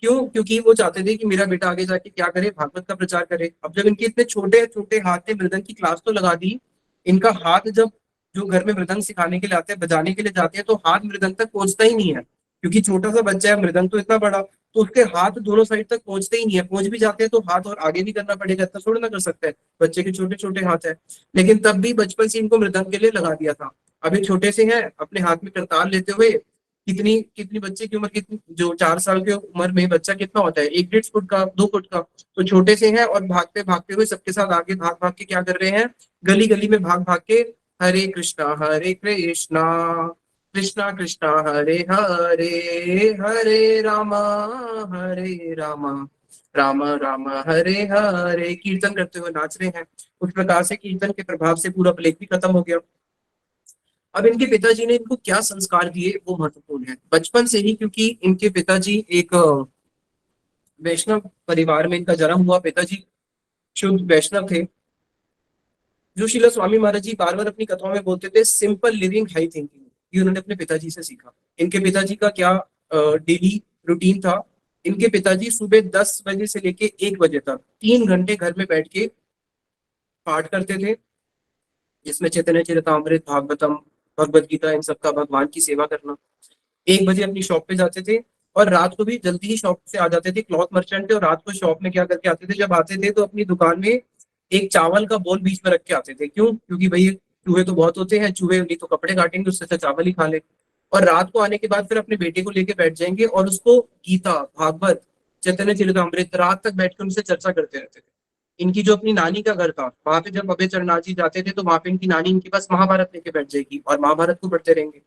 क्यों? क्योंकि वो चाहते थे कि मेरा बेटा आगे जाके क्या करे, भागवत का प्रचार करे। अब जब इनके इतने छोटे छोटे हाथ में मृदंग की क्लास तो लगा दी, इनका हाथ जब, जो घर में मृदंग सिखाने के लिए आते हैं, बजाने के लिए जाते हैं, तो हाथ मृदंग तक पहुंचता ही नहीं है, क्योंकि छोटा सा बच्चा है, मृदंग तो इतना बड़ा, तो उसके हाथ दोनों साइड तक पहुंचते ही नहीं है। पहुंच भी जाते हैं तो हाथ और आगे भी करना पड़ेगा, इतना थोड़ा ना कर सकते हैं, बच्चे के छोटे छोटे हाथ है। लेकिन तब भी बचपन से इनको मृदंग के लिए लगा दिया था। अभी छोटे से हैं, अपने हाथ में करताल लेते हुए, कितनी कितनी बच्चे की उम्र, कितनी, जो 4 साल की उम्र में बच्चा कितना होता है, 1 1.5 फुट का, 2 फुट का, तो छोटे से हैं और भागते भागते हुए सबके साथ आगे भाग भाग के क्या कर रहे हैं, गली गली में भाग भाग के हरे कृष्णा कृष्णा कृष्णा हरे हरे, हरे रामा राम राम हरे हरे, कीर्तन करते हुए नाच रहे हैं। उस प्रकार से कीर्तन के प्रभाव से पूरा प्लेग भी खत्म हो गया। अब इनके पिताजी ने इनको क्या संस्कार दिए वो महत्वपूर्ण है। बचपन से ही, क्योंकि इनके पिताजी एक वैष्णव परिवार में इनका जन्म हुआ, पिताजी शुद्ध वैष्णव थे। जो शिला स्वामी महाराज जी बार बार अपनी कथाओं में बोलते थे, सिंपल लिविंग हाई थिंकिंग, ये उन्होंने अपने पिताजी से सीखा। इनके पिताजी का क्या डेली रूटीन था, इनके पिताजी सुबह 10 बजे से लेके 1 बजे तक 3 घंटे घर में बैठ के पाठ करते थे, जिसमें चैतन्य चरितमृत, भागवतम, भगवत गीता, इन सबका भगवान की सेवा करना। 1 बजे अपनी शॉप पे जाते थे, और रात को भी जल्दी ही शॉप से आ जाते थे, क्लॉथ मर्चेंट थे, और रात को शॉप में क्या करके आते थे, जब आते थे तो अपनी दुकान में एक चावल का बोल बीच में रख के आते थे। क्यों? क्योंकि भाई चूहे तो बहुत होते हैं, चूहे नहीं तो कपड़े काटेंगे, उससे अच्छा चावल ही खा ले। और रात को आने के बाद फिर अपने बेटे को लेके बैठ जाएंगे और उसको गीता, भागवत, चैतन्य चरितमृत रात तक बैठ कर उनसे चर्चा करते रहते थे। इनकी जो अपनी नानी का घर था, वहां पे जब अभय चरणाजी जी जाते थे, तो वहां पे इनकी नानी इनके पास महाभारत लेके बैठ जाएगी और महाभारत को पढ़ते रहेंगे।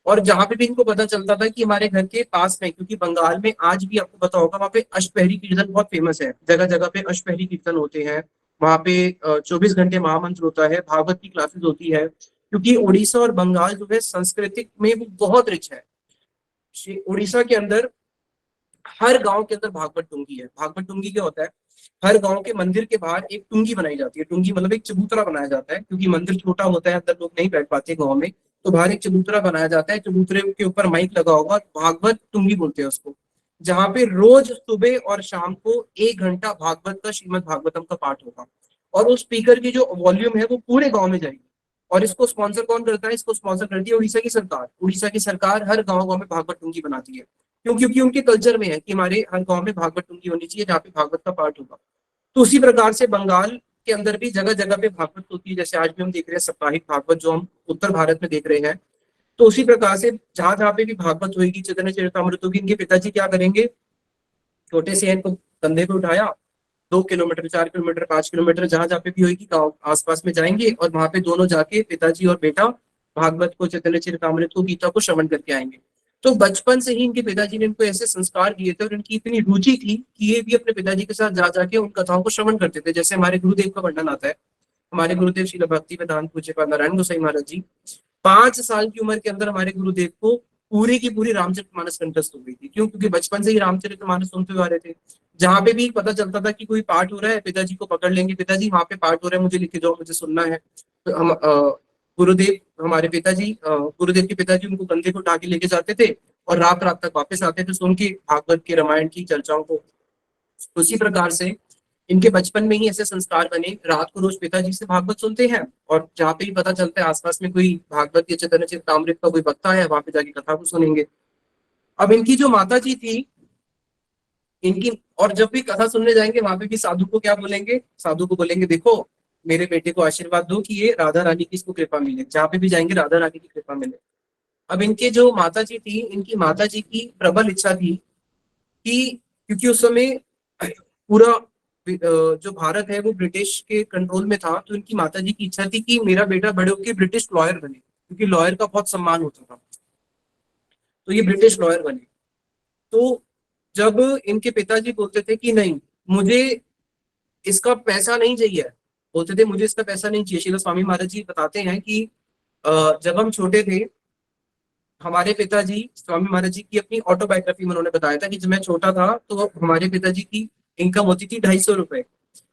और जहां पे भी इनको पता चलता था कि हमारे घर के पास में, क्योंकि बंगाल में आज भी आपको पता होगा, वहां पे अष्टपहरी कीर्तन बहुत फेमस है, जगह जगह पे अष्टपहरी कीर्तन होते हैं। वहां पे 24 घंटे महामंत्र होता है, भागवत की क्लासेस होती है, क्योंकि उड़ीसा और बंगाल जो है सांस्कृतिक में वो बहुत रिच है। उड़ीसा के अंदर हर गांव के अंदर भागवत टुंगी है। भागवत टुंगी क्या होता है, हर गांव के मंदिर के बाहर एक टुंगी बनाई जाती है। टुंगी मतलब एक चबूतरा बनाया जाता है, क्योंकि मंदिर छोटा होता है, अंदर लोग नहीं बैठ पाते गांव में, तो बाहर एक चबूतरा बनाया जाता है, चबूतरे के ऊपर माइक लगा होगा, भागवत टुंगी बोलते हैं उसको, जहां पे रोज सुबह और शाम को 1 घंटा भागवत का, श्रीमद भागवतम का पाठ होगा। और उस स्पीकर की जो वॉल्यूम है वो पूरे गांव में जाएगी। और इसको स्पॉन्सर कौन करता है? इसको स्पॉन्सर करती है उड़ीसा की सरकार। उड़ीसा की सरकार हर गांव गांव में भागवत टुंगी बनाती है। क्यों? क्योंकि उनके कल्चर में है कि हमारे हर गांव में भागवत टुंगी होनी चाहिए, जहाँ पे भागवत का पाठ होगा। तो उसी प्रकार से बंगाल के अंदर भी जगह जगह पे भागवत होती है, जैसे आज भी हम देख रहे हैं साप्ताहिक भागवत, जो हम उत्तर भारत में देख रहे हैं। तो उसी प्रकार से जहां जहां पे भी भागवत होगी, चैतन्य चरितमृत होगी, इनके पिताजी क्या करेंगे, छोटे से इनको कंधे पे उठाया, 2 किलोमीटर, 4 किलोमीटर, 5 किलोमीटर, जहां जहाँ पे भी होगी गाँव आसपास में जाएंगे, और वहां पे दोनों जाके पिताजी और बेटा भागवत को, चैतन्य चरितमृत को, गीता को श्रवण करके आएंगे। तो बचपन से ही इनके पिताजी ने इनको ऐसे संस्कार दिए थे, और इनकी इतनी रुचि थी कि ये भी अपने पिताजी के साथ जा जाके उन कथाओं को श्रवण करते थे। जैसे हमारे गुरुदेव का वर्णन आता है, हमारे गुरुदेव श्रील भक्ति वेदांत पूज्यपाद नारायण गोसाई महाराज जी, 5 साल की उम्र के अंदर हमारे गुरुदेव को पूरी की पूरी रामचरितमानस कंठस्थ हो गई थी। क्यों? क्योंकि बचपन से ही रामचरितमानस सुनते हुए आ रहे थे। जहां पे भी पता चलता था कि कोई पाठ हो रहा है, पिताजी को पकड़ लेंगे, पिताजी वहां पे पाठ हो रहा है, मुझे लिखे जाओ, मुझे सुनना है। तो हम गुरुदेव, हमारे पिताजी, गुरुदेव के पिताजी उनको कंधे को उठा के लेके जाते थे, और रात रात तक वापस आते थे सुन के भागवत के, रामायण की चर्चाओं को। उसी प्रकार से इनके बचपन में ही ऐसे संस्कार बने, रात को रोज पिताजी से भागवत सुनते हैं, और जहाँ पे भी पता चलता है आसपास में कोई भागवत या चैतन्य चरितमृत का कोई वक्ता है, वहां पे जाके कथा को सुनेंगे। अब इनकी जो माता जी थी, इनकी, और जब भी कथा सुनने जाएंगे वहां पे भी साधु को क्या बोलेंगे, साधु को बोलेंगे, देखो मेरे बेटे को आशीर्वाद दो कि ये राधा रानी की इसको कृपा मिले, जहाँ पे भी जाएंगे राधा रानी की कृपा मिले। अब इनके जो माता जी थी, इनकी माता जी की प्रबल इच्छा थी कि, क्योंकि उस समय पूरा जो भारत है वो ब्रिटिश के कंट्रोल में था, तो इनकी माता जी की इच्छा थी कि मेरा बेटा बड़े होकर ब्रिटिश लॉयर बने, क्योंकि लॉयर का बहुत सम्मान होता था, तो ये ब्रिटिश लॉयर बने। तो जब इनके पिताजी बोलते थे कि नहीं, मुझे इसका पैसा नहीं चाहिए, बोलते थे मुझे इसका पैसा नहीं चाहिए, शिला स्वामी महाराज जी बताते हैं कि जब हम छोटे थे, हमारे पिताजी, स्वामी महाराज जी की अपनी ऑटोबायोग्राफी में उन्होंने बताया था कि जब मैं छोटा था तो हमारे पिताजी की इनकम होती थी 250 रुपए,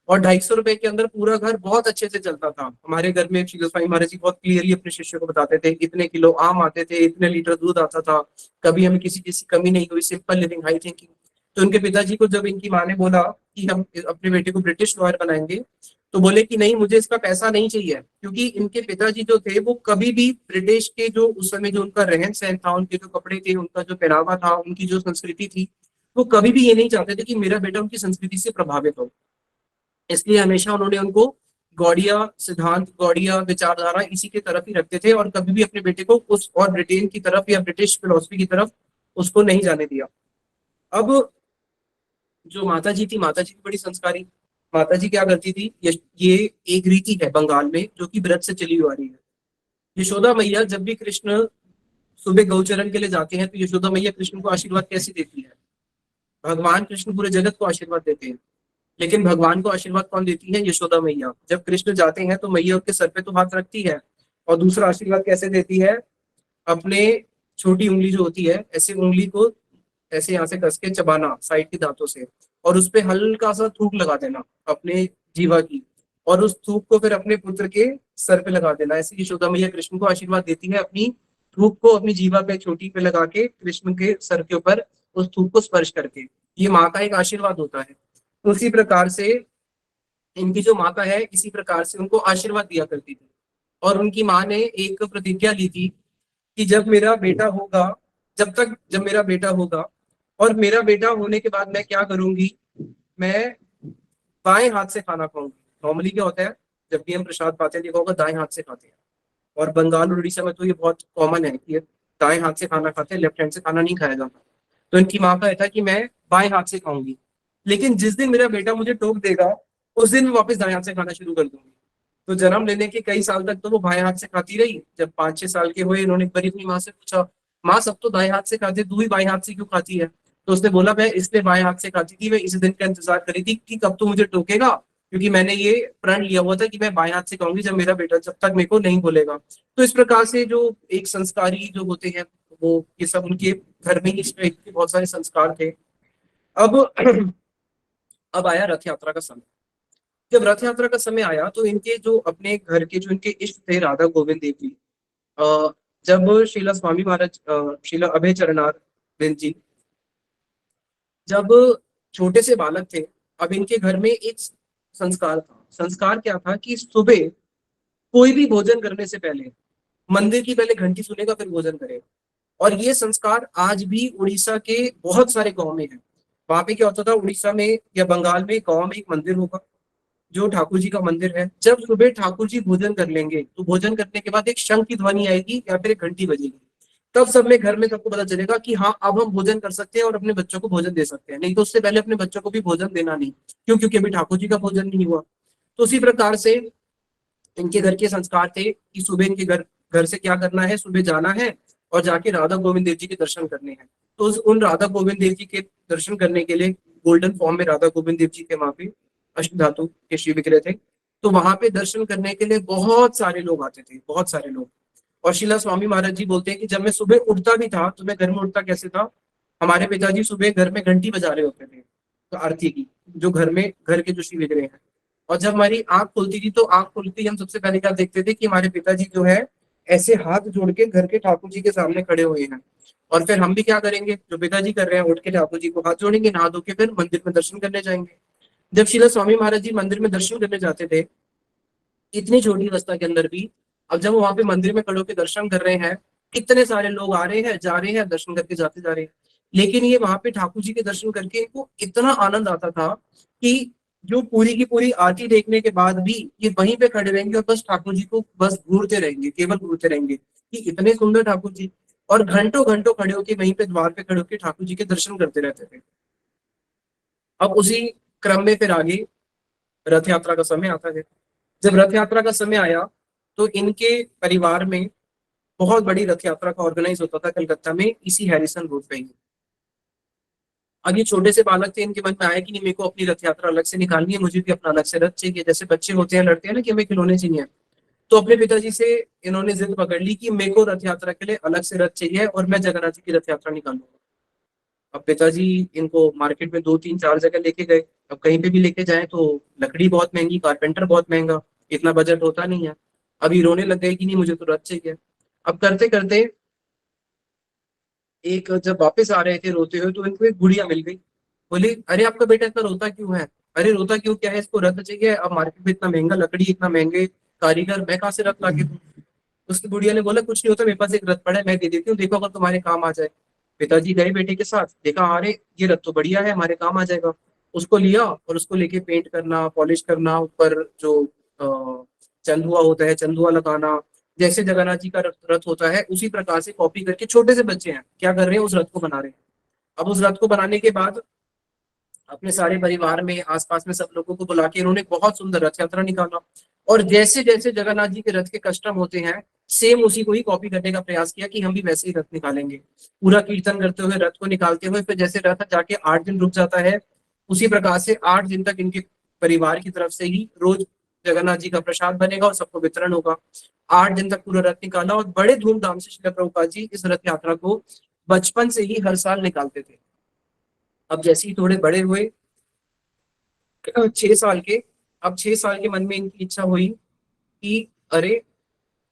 और 250 रुपए के अंदर पूरा घर बहुत अच्छे से चलता था। हमारे घर में श्री गोस्वामी महाराज जी बहुत क्लियरली अपने शिष्यों को बताते थे, इतने किलो आम आते थे, इतने लीटर दूध आता था, कभी हमें किसी चीज की कमी नहीं हुई, सिंपल लिविंग, हाई थिंकिंग। तो इनके पिताजी को जब इनकी माँ ने बोला कि हम अपने बेटे को ब्रिटिश लॉयर बनाएंगे, तो बोले कि नहीं, मुझे इसका पैसा नहीं चाहिए, क्योंकि इनके पिताजी जो थे वो कभी भी ब्रिटिश के जो उस समय जो उनका रहन सहन था, उनके जो कपड़े थे, उनका जो पहनावा था, उनकी जो संस्कृति थी, वो कभी भी ये नहीं चाहते थे कि मेरा बेटा उनकी संस्कृति से प्रभावित हो। इसलिए हमेशा उन्होंने उनको गौड़िया सिद्धांत, गौड़िया विचारधारा इसी की तरफ ही रखते थे, और कभी भी अपने बेटे को उस और ब्रिटेन की तरफ या ब्रिटिश फिलोसफी की तरफ उसको नहीं जाने दिया। अब जो माता जी थी, माता जी भी बड़ी संस्कारी। माता जी क्या करती थी, ये एक रीति है बंगाल में जो कि व्रत से चली हुई आ रही है। यशोदा मैया जब भी कृष्ण सुबह गौचरण के लिए जाते हैं, तो यशोदा मैया कृष्ण को आशीर्वाद कैसे देती है? भगवान कृष्ण पूरे जगत को आशीर्वाद देते हैं, लेकिन भगवान को आशीर्वाद कौन देती है? यशोदा मैया। जब कृष्ण जाते हैं तो मैया उनके सर पे तो हाथ रखती है, और दूसरा आशीर्वाद कैसे देती है? अपने छोटी उंगली जो होती है, ऐसे उंगली को ऐसे यहाँ से कस के चबाना साइड के दांतों से, और उस पे हल्का सा थूक लगा देना अपने जीवा की, और उस थूक को फिर अपने पुत्र के सर पे लगा देना। ऐसे यशोदा मैया कृष्ण को आशीर्वाद देती है, अपनी थूक को अपनी जीवा पे छोटी पे लगा के कृष्ण के सर के ऊपर उस थूक को स्पर्श करके। ये माँ का एक आशीर्वाद होता है। तो उसी प्रकार से इनकी जो माता है, इसी प्रकार से उनको आशीर्वाद दिया करती थी। और उनकी माँ ने एक प्रतिज्ञा ली थी कि जब मेरा बेटा होगा, जब मेरा बेटा होगा, और मेरा बेटा होने के बाद मैं क्या करूंगी, मैं बाएं हाथ से खाना खाऊंगी। नॉर्मली क्या होता है, जब भी हम प्रसाद पाते हैं, देखा होगा दाएं हाथ से खाते हैं, और बंगाल और उड़ीसा में तो ये बहुत कॉमन है कि ये दाएं हाथ से खाना खाते हैं, लेफ्ट हैंड से खाना नहीं खाया जाता। तो इनकी माँ का था कि मैं बाएं हाथ से खाऊंगी, लेकिन जिस दिन मेरा बेटा मुझे टोक देगा, उस दिन मैं वापस दाएं हाथ से खाना शुरू कर दूंगी। तो जन्म लेने के कई साल तक तो वो बाएं हाथ से खाती रही। जब 5-6 साल के हुए, इन्होंने एक बार अपनी माँ से पूछा, माँ सब तो दाएं हाथ से खाते, तू ही बाएं हाथ से क्यों खाती है? तो उसने बोला, मैं इसलिए बाएं हाथ से खाती थी, मैं इस दिन का इंतजार करी थी कि कब तो मुझे टोकेगा, क्योंकि मैंने ये प्रण लिया हुआ था कि मैं बाएं हाथ से खाऊंगी जब मेरा बेटा, जब तक मेरे को नहीं बोलेगा। तो इस प्रकार से जो एक संस्कारी जो होते हैं, वो ये सब उनके घर में ही इस टाइप के बहुत सारे संस्कार थे। अब अब आया रथ यात्रा का समय। जब रथ यात्रा का समय आया, तो इनके जो अपने घर के जो इनके इष्ट थे, राधा गोविंद देव जी, अ, जब शीला स्वामी महाराज, शीला अभय चरणार बिंद जी, जब छोटे से बालक थे, अब इनके घर में एक संस्कार था। संस्कार क्या था कि सुबह कोई भी भोजन करने से पहले मंदिर की पहले घंटी सुनेगा, फिर भोजन करेगा। और ये संस्कार आज भी उड़ीसा के बहुत सारे गांव में है। वहां पे क्या होता था, उड़ीसा में या बंगाल में गांव में एक मंदिर होगा, जो ठाकुर जी का मंदिर है। जब सुबह ठाकुर जी भोजन कर लेंगे, तो भोजन करने के बाद एक शंख की ध्वनि आएगी या फिर एक घंटी बजेगी। तब सब में घर में सबको पता चलेगा कि हाँ, अब हम भोजन कर सकते हैं और अपने बच्चों को भोजन दे सकते हैं। नहीं तो उससे पहले अपने बच्चों को भी भोजन देना नहीं। क्यों? क्योंकि अभी ठाकुर जी का भोजन नहीं हुआ। तो उसी प्रकार से इनके घर के संस्कार थे कि सुबह इनके घर घर से क्या करना है, सुबह जाना है और जाके राधा गोविंद देव जी के दर्शन करने हैं। तो उन राधा गोविंद देव जी के दर्शन करने के लिए गोल्डन फॉर्म में राधा गोविंद देव जी के वहां पे अष्ट धातु के शिव विग्रह थे। तो वहां पे दर्शन करने के लिए बहुत सारे लोग आते थे, बहुत सारे लोग। और शिला स्वामी महाराज जी बोलते हैं कि जब मैं सुबह उठता भी था, तो मैं घर में उठता कैसे था, हमारे पिताजी सुबह घर में घंटी बजा रहे होते थे, तो आरती की, जो घर में घर के जो शिव विग्रह हैं। और जब हमारी आंख खुलती थी, तो आंख खुलती ही हम सबसे पहले क्या देखते थे कि हमारे पिताजी जो है ऐसे हाथ जोड़ के घर के ठाकुर जी के सामने खड़े हुए हैं। और फिर हम भी क्या करेंगे, जो पिताजी कर रहे हैं, उठ के ठाकुर जी को हाथ जोड़ेंगे, नहा धो के फिर मंदिर में दर्शन करने जाएंगे। जब शिला स्वामी महाराज जी मंदिर में दर्शन करने जाते थे, इतनी छोटी अवस्था के अंदर भी, अब जब वो वहां पे मंदिर में खड़े होकर दर्शन कर रहे हैं, इतने सारे लोग आ रहे हैं, जा रहे हैं, दर्शन करके जाते जा रहे हैं, लेकिन ये वहां पे ठाकुर जी के दर्शन करके इनको इतना आनंद आता था कि जो पूरी की पूरी आरती देखने के बाद भी ये वहीं पे खड़े रहेंगे और बस ठाकुर जी को बस घूरते रहेंगे, केवल घूरते रहेंगे कि इतने सुंदर ठाकुर जी। और घंटों घंटों खड़े होकर वहीं पे द्वार पे खड़े होकर ठाकुर जी के दर्शन करते रहते थे। अब उसी क्रम में फिर आगे रथ यात्रा का समय आता है। जब रथ यात्रा का समय आया, तो इनके परिवार में बहुत बड़ी रथ यात्रा का ऑर्गेनाइज होता था कलकत्ता में, इसी हैरिसन रोड पे ही। अब ये छोटे से बालक थे, इनके मन में आया कि नहीं, मेरे को अपनी रथ यात्रा अलग से निकालनी है, मुझे भी अपना अलग से रथ चाहिए। जैसे बच्चे होते हैं, लड़ते हैं ना कि हमें खिलौने चाहिए। तो अपने पिताजी से इन्होंने जिद पकड़ ली कि मेरे को रथ यात्रा के लिए अलग से रथ चाहिए और मैं जगन्नाथ जी की रथ यात्रा निकालूंगा। अब पिताजी इनको मार्केट में 2-3-4 जगह लेके गए। अब कहीं पे भी लेके जाए तो लकड़ी बहुत महंगी, कारपेंटर बहुत महंगा, इतना बजट होता नहीं है। अभी रोने लग गए कि नहीं, मुझे तो रथ चाहिए। अब करते करते एक जब वापस आ रहे थे रोते हुए, तो इनको एक गुड़िया मिल गई। बोली, अरे आपका बेटा इतना रोता क्यों है? अरे रोता क्यों क्या है, इसको रथ चाहिए, अब मार्केट में इतना महंगा लकड़ी, इतना महंगे कारीगर, मैं कहाँ से रथ ला के दूं? उसकी बुढ़िया ने बोला कुछ नहीं होता, मेरे पास एक रथ पड़ा है, मैं दे देती हूँ, देखो अगर तुम्हारे काम आ जाए। पिताजी गए बेटे के साथ, देखा अरे ये रथ तो बढ़िया है, हमारे काम आ जाएगा। उसको लिया और उसको लेके पेंट करना, पॉलिश करना, ऊपर जो चंदुआ होता है चंदुआ लगाना, जैसे जगन्नाथ जी का रथ रथ होता है उसी प्रकार से कॉपी करके छोटे से बच्चे हैं क्या कर रहे हैं, उस रथ को बना रहे हैं। अब उस रथ को बनाने के बाद अपने सारे परिवार में आसपास में सब लोगों को बुला के इन्होंने बहुत सुंदर रथ यात्रा निकाला। और जैसे जैसे जगन्नाथ जी के रथ के कस्टम होते हैं, सेम उसी को ही कॉपी करने का प्रयास किया कि हम भी वैसे ही रथ निकालेंगे। पूरा कीर्तन करते हुए रथ को निकालते हुए, फिर जैसे रथ जाके 8 दिन रुक जाता है, उसी प्रकार से 8 दिन तक इनके परिवार की तरफ से ही रोज जगन्नाथ जी का प्रसाद बनेगा और सबको वितरण होगा। 8 दिन तक पूरा रथ निकाला और बड़े धूमधाम से श्रील प्रभुपाद जी इस रथ यात्रा को बचपन से ही हर साल निकालते थे। अब जैसे ही थोड़े बड़े हुए, 6 साल के, अब 6 साल के मन में इनकी इच्छा हुई कि अरे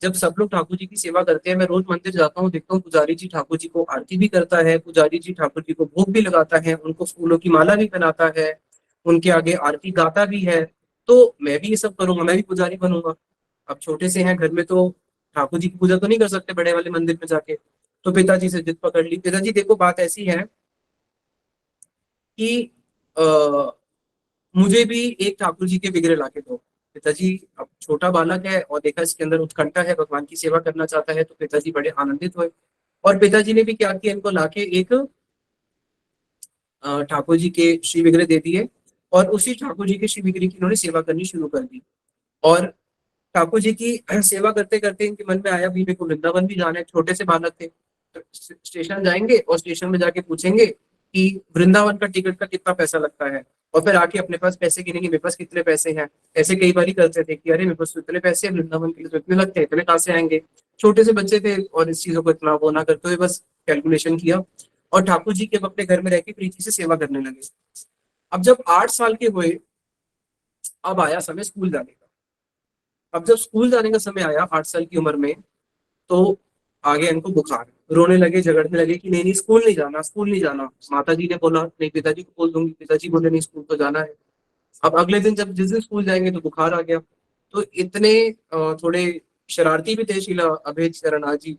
जब सब लोग ठाकुर जी की सेवा करते हैं, मैं रोज मंदिर जाता हूँ, देखता हूँ पुजारी जी ठाकुर जी को आरती भी करता है, पुजारी जी ठाकुर जी को भोग भी लगाता है, उनको फूलों की माला भी पहनाता है, उनके आगे आरती गाता भी है, तो मैं भी ये सब करूंगा, मैं भी पुजारी बनूंगा। अब छोटे से हैं घर में तो ठाकुर जी की पूजा तो नहीं कर सकते बड़े वाले मंदिर में जाके। तो पिताजी से जिद पकड़ ली। पिताजी देखो बात ऐसी है कि मुझे भी एक ठाकुर जी के बिगड़े लाके दो। पिताजी अब छोटा बालक है और देखा इसके अंदर उत्कंठा है, भगवान की सेवा करना चाहता है, तो पिताजी बड़े आनंदित हुए। और पिताजी ने भी क्या किया, इनको लाके एक ठाकुर जी के श्री विग्रह दे दिए और उसी ठाकुर जी के श्री विग्रह की इन्होंने सेवा करनी शुरू कर दी। और ठाकुर जी की सेवा करते करते इनके मन में आया भी मेरे को वृंदावन भी जाना है। छोटे से बालक थे, तो स्टेशन जाएंगे और स्टेशन में जाके पूछेंगे कि वृंदावन का टिकट का कितना पैसा लगता है, और फिर आके अपने पास पैसे गिनेंगे, मेरे पास कितने पैसे हैं। ऐसे कई बार करते थे कि अरे मेरे पास तो इतने पैसे हैं, वृंदावन के लिए तो इतने लगते हैं, इतने कहाँ से आएंगे। छोटे से बच्चे थे और इस चीजों को इतना वो ना करते हुए बस कैलकुलेशन किया और ठाकुर जी के अब अपने घर में रह के प्रीति से सेवा करने लगे। अब जब 8 साल के हुए, अब आया समय स्कूल जाने का। अब जब स्कूल जाने का समय आया 8 साल की उम्र में, तो आ गया इनको बुखार, रोने लगे, झगड़ने लगे कि नहीं नहीं स्कूल नहीं जाना, स्कूल नहीं जाना। माता जी ने बोला नहीं, पिताजी को बोल दूंगी, पिताजी बोले नहीं स्कूल तो जाना है। अब अगले दिन जब जिस दिन स्कूल जाएंगे तो बुखार आ गया। तो इतने थोड़े शरारती भी थे शीला अभय शरणाथ जी।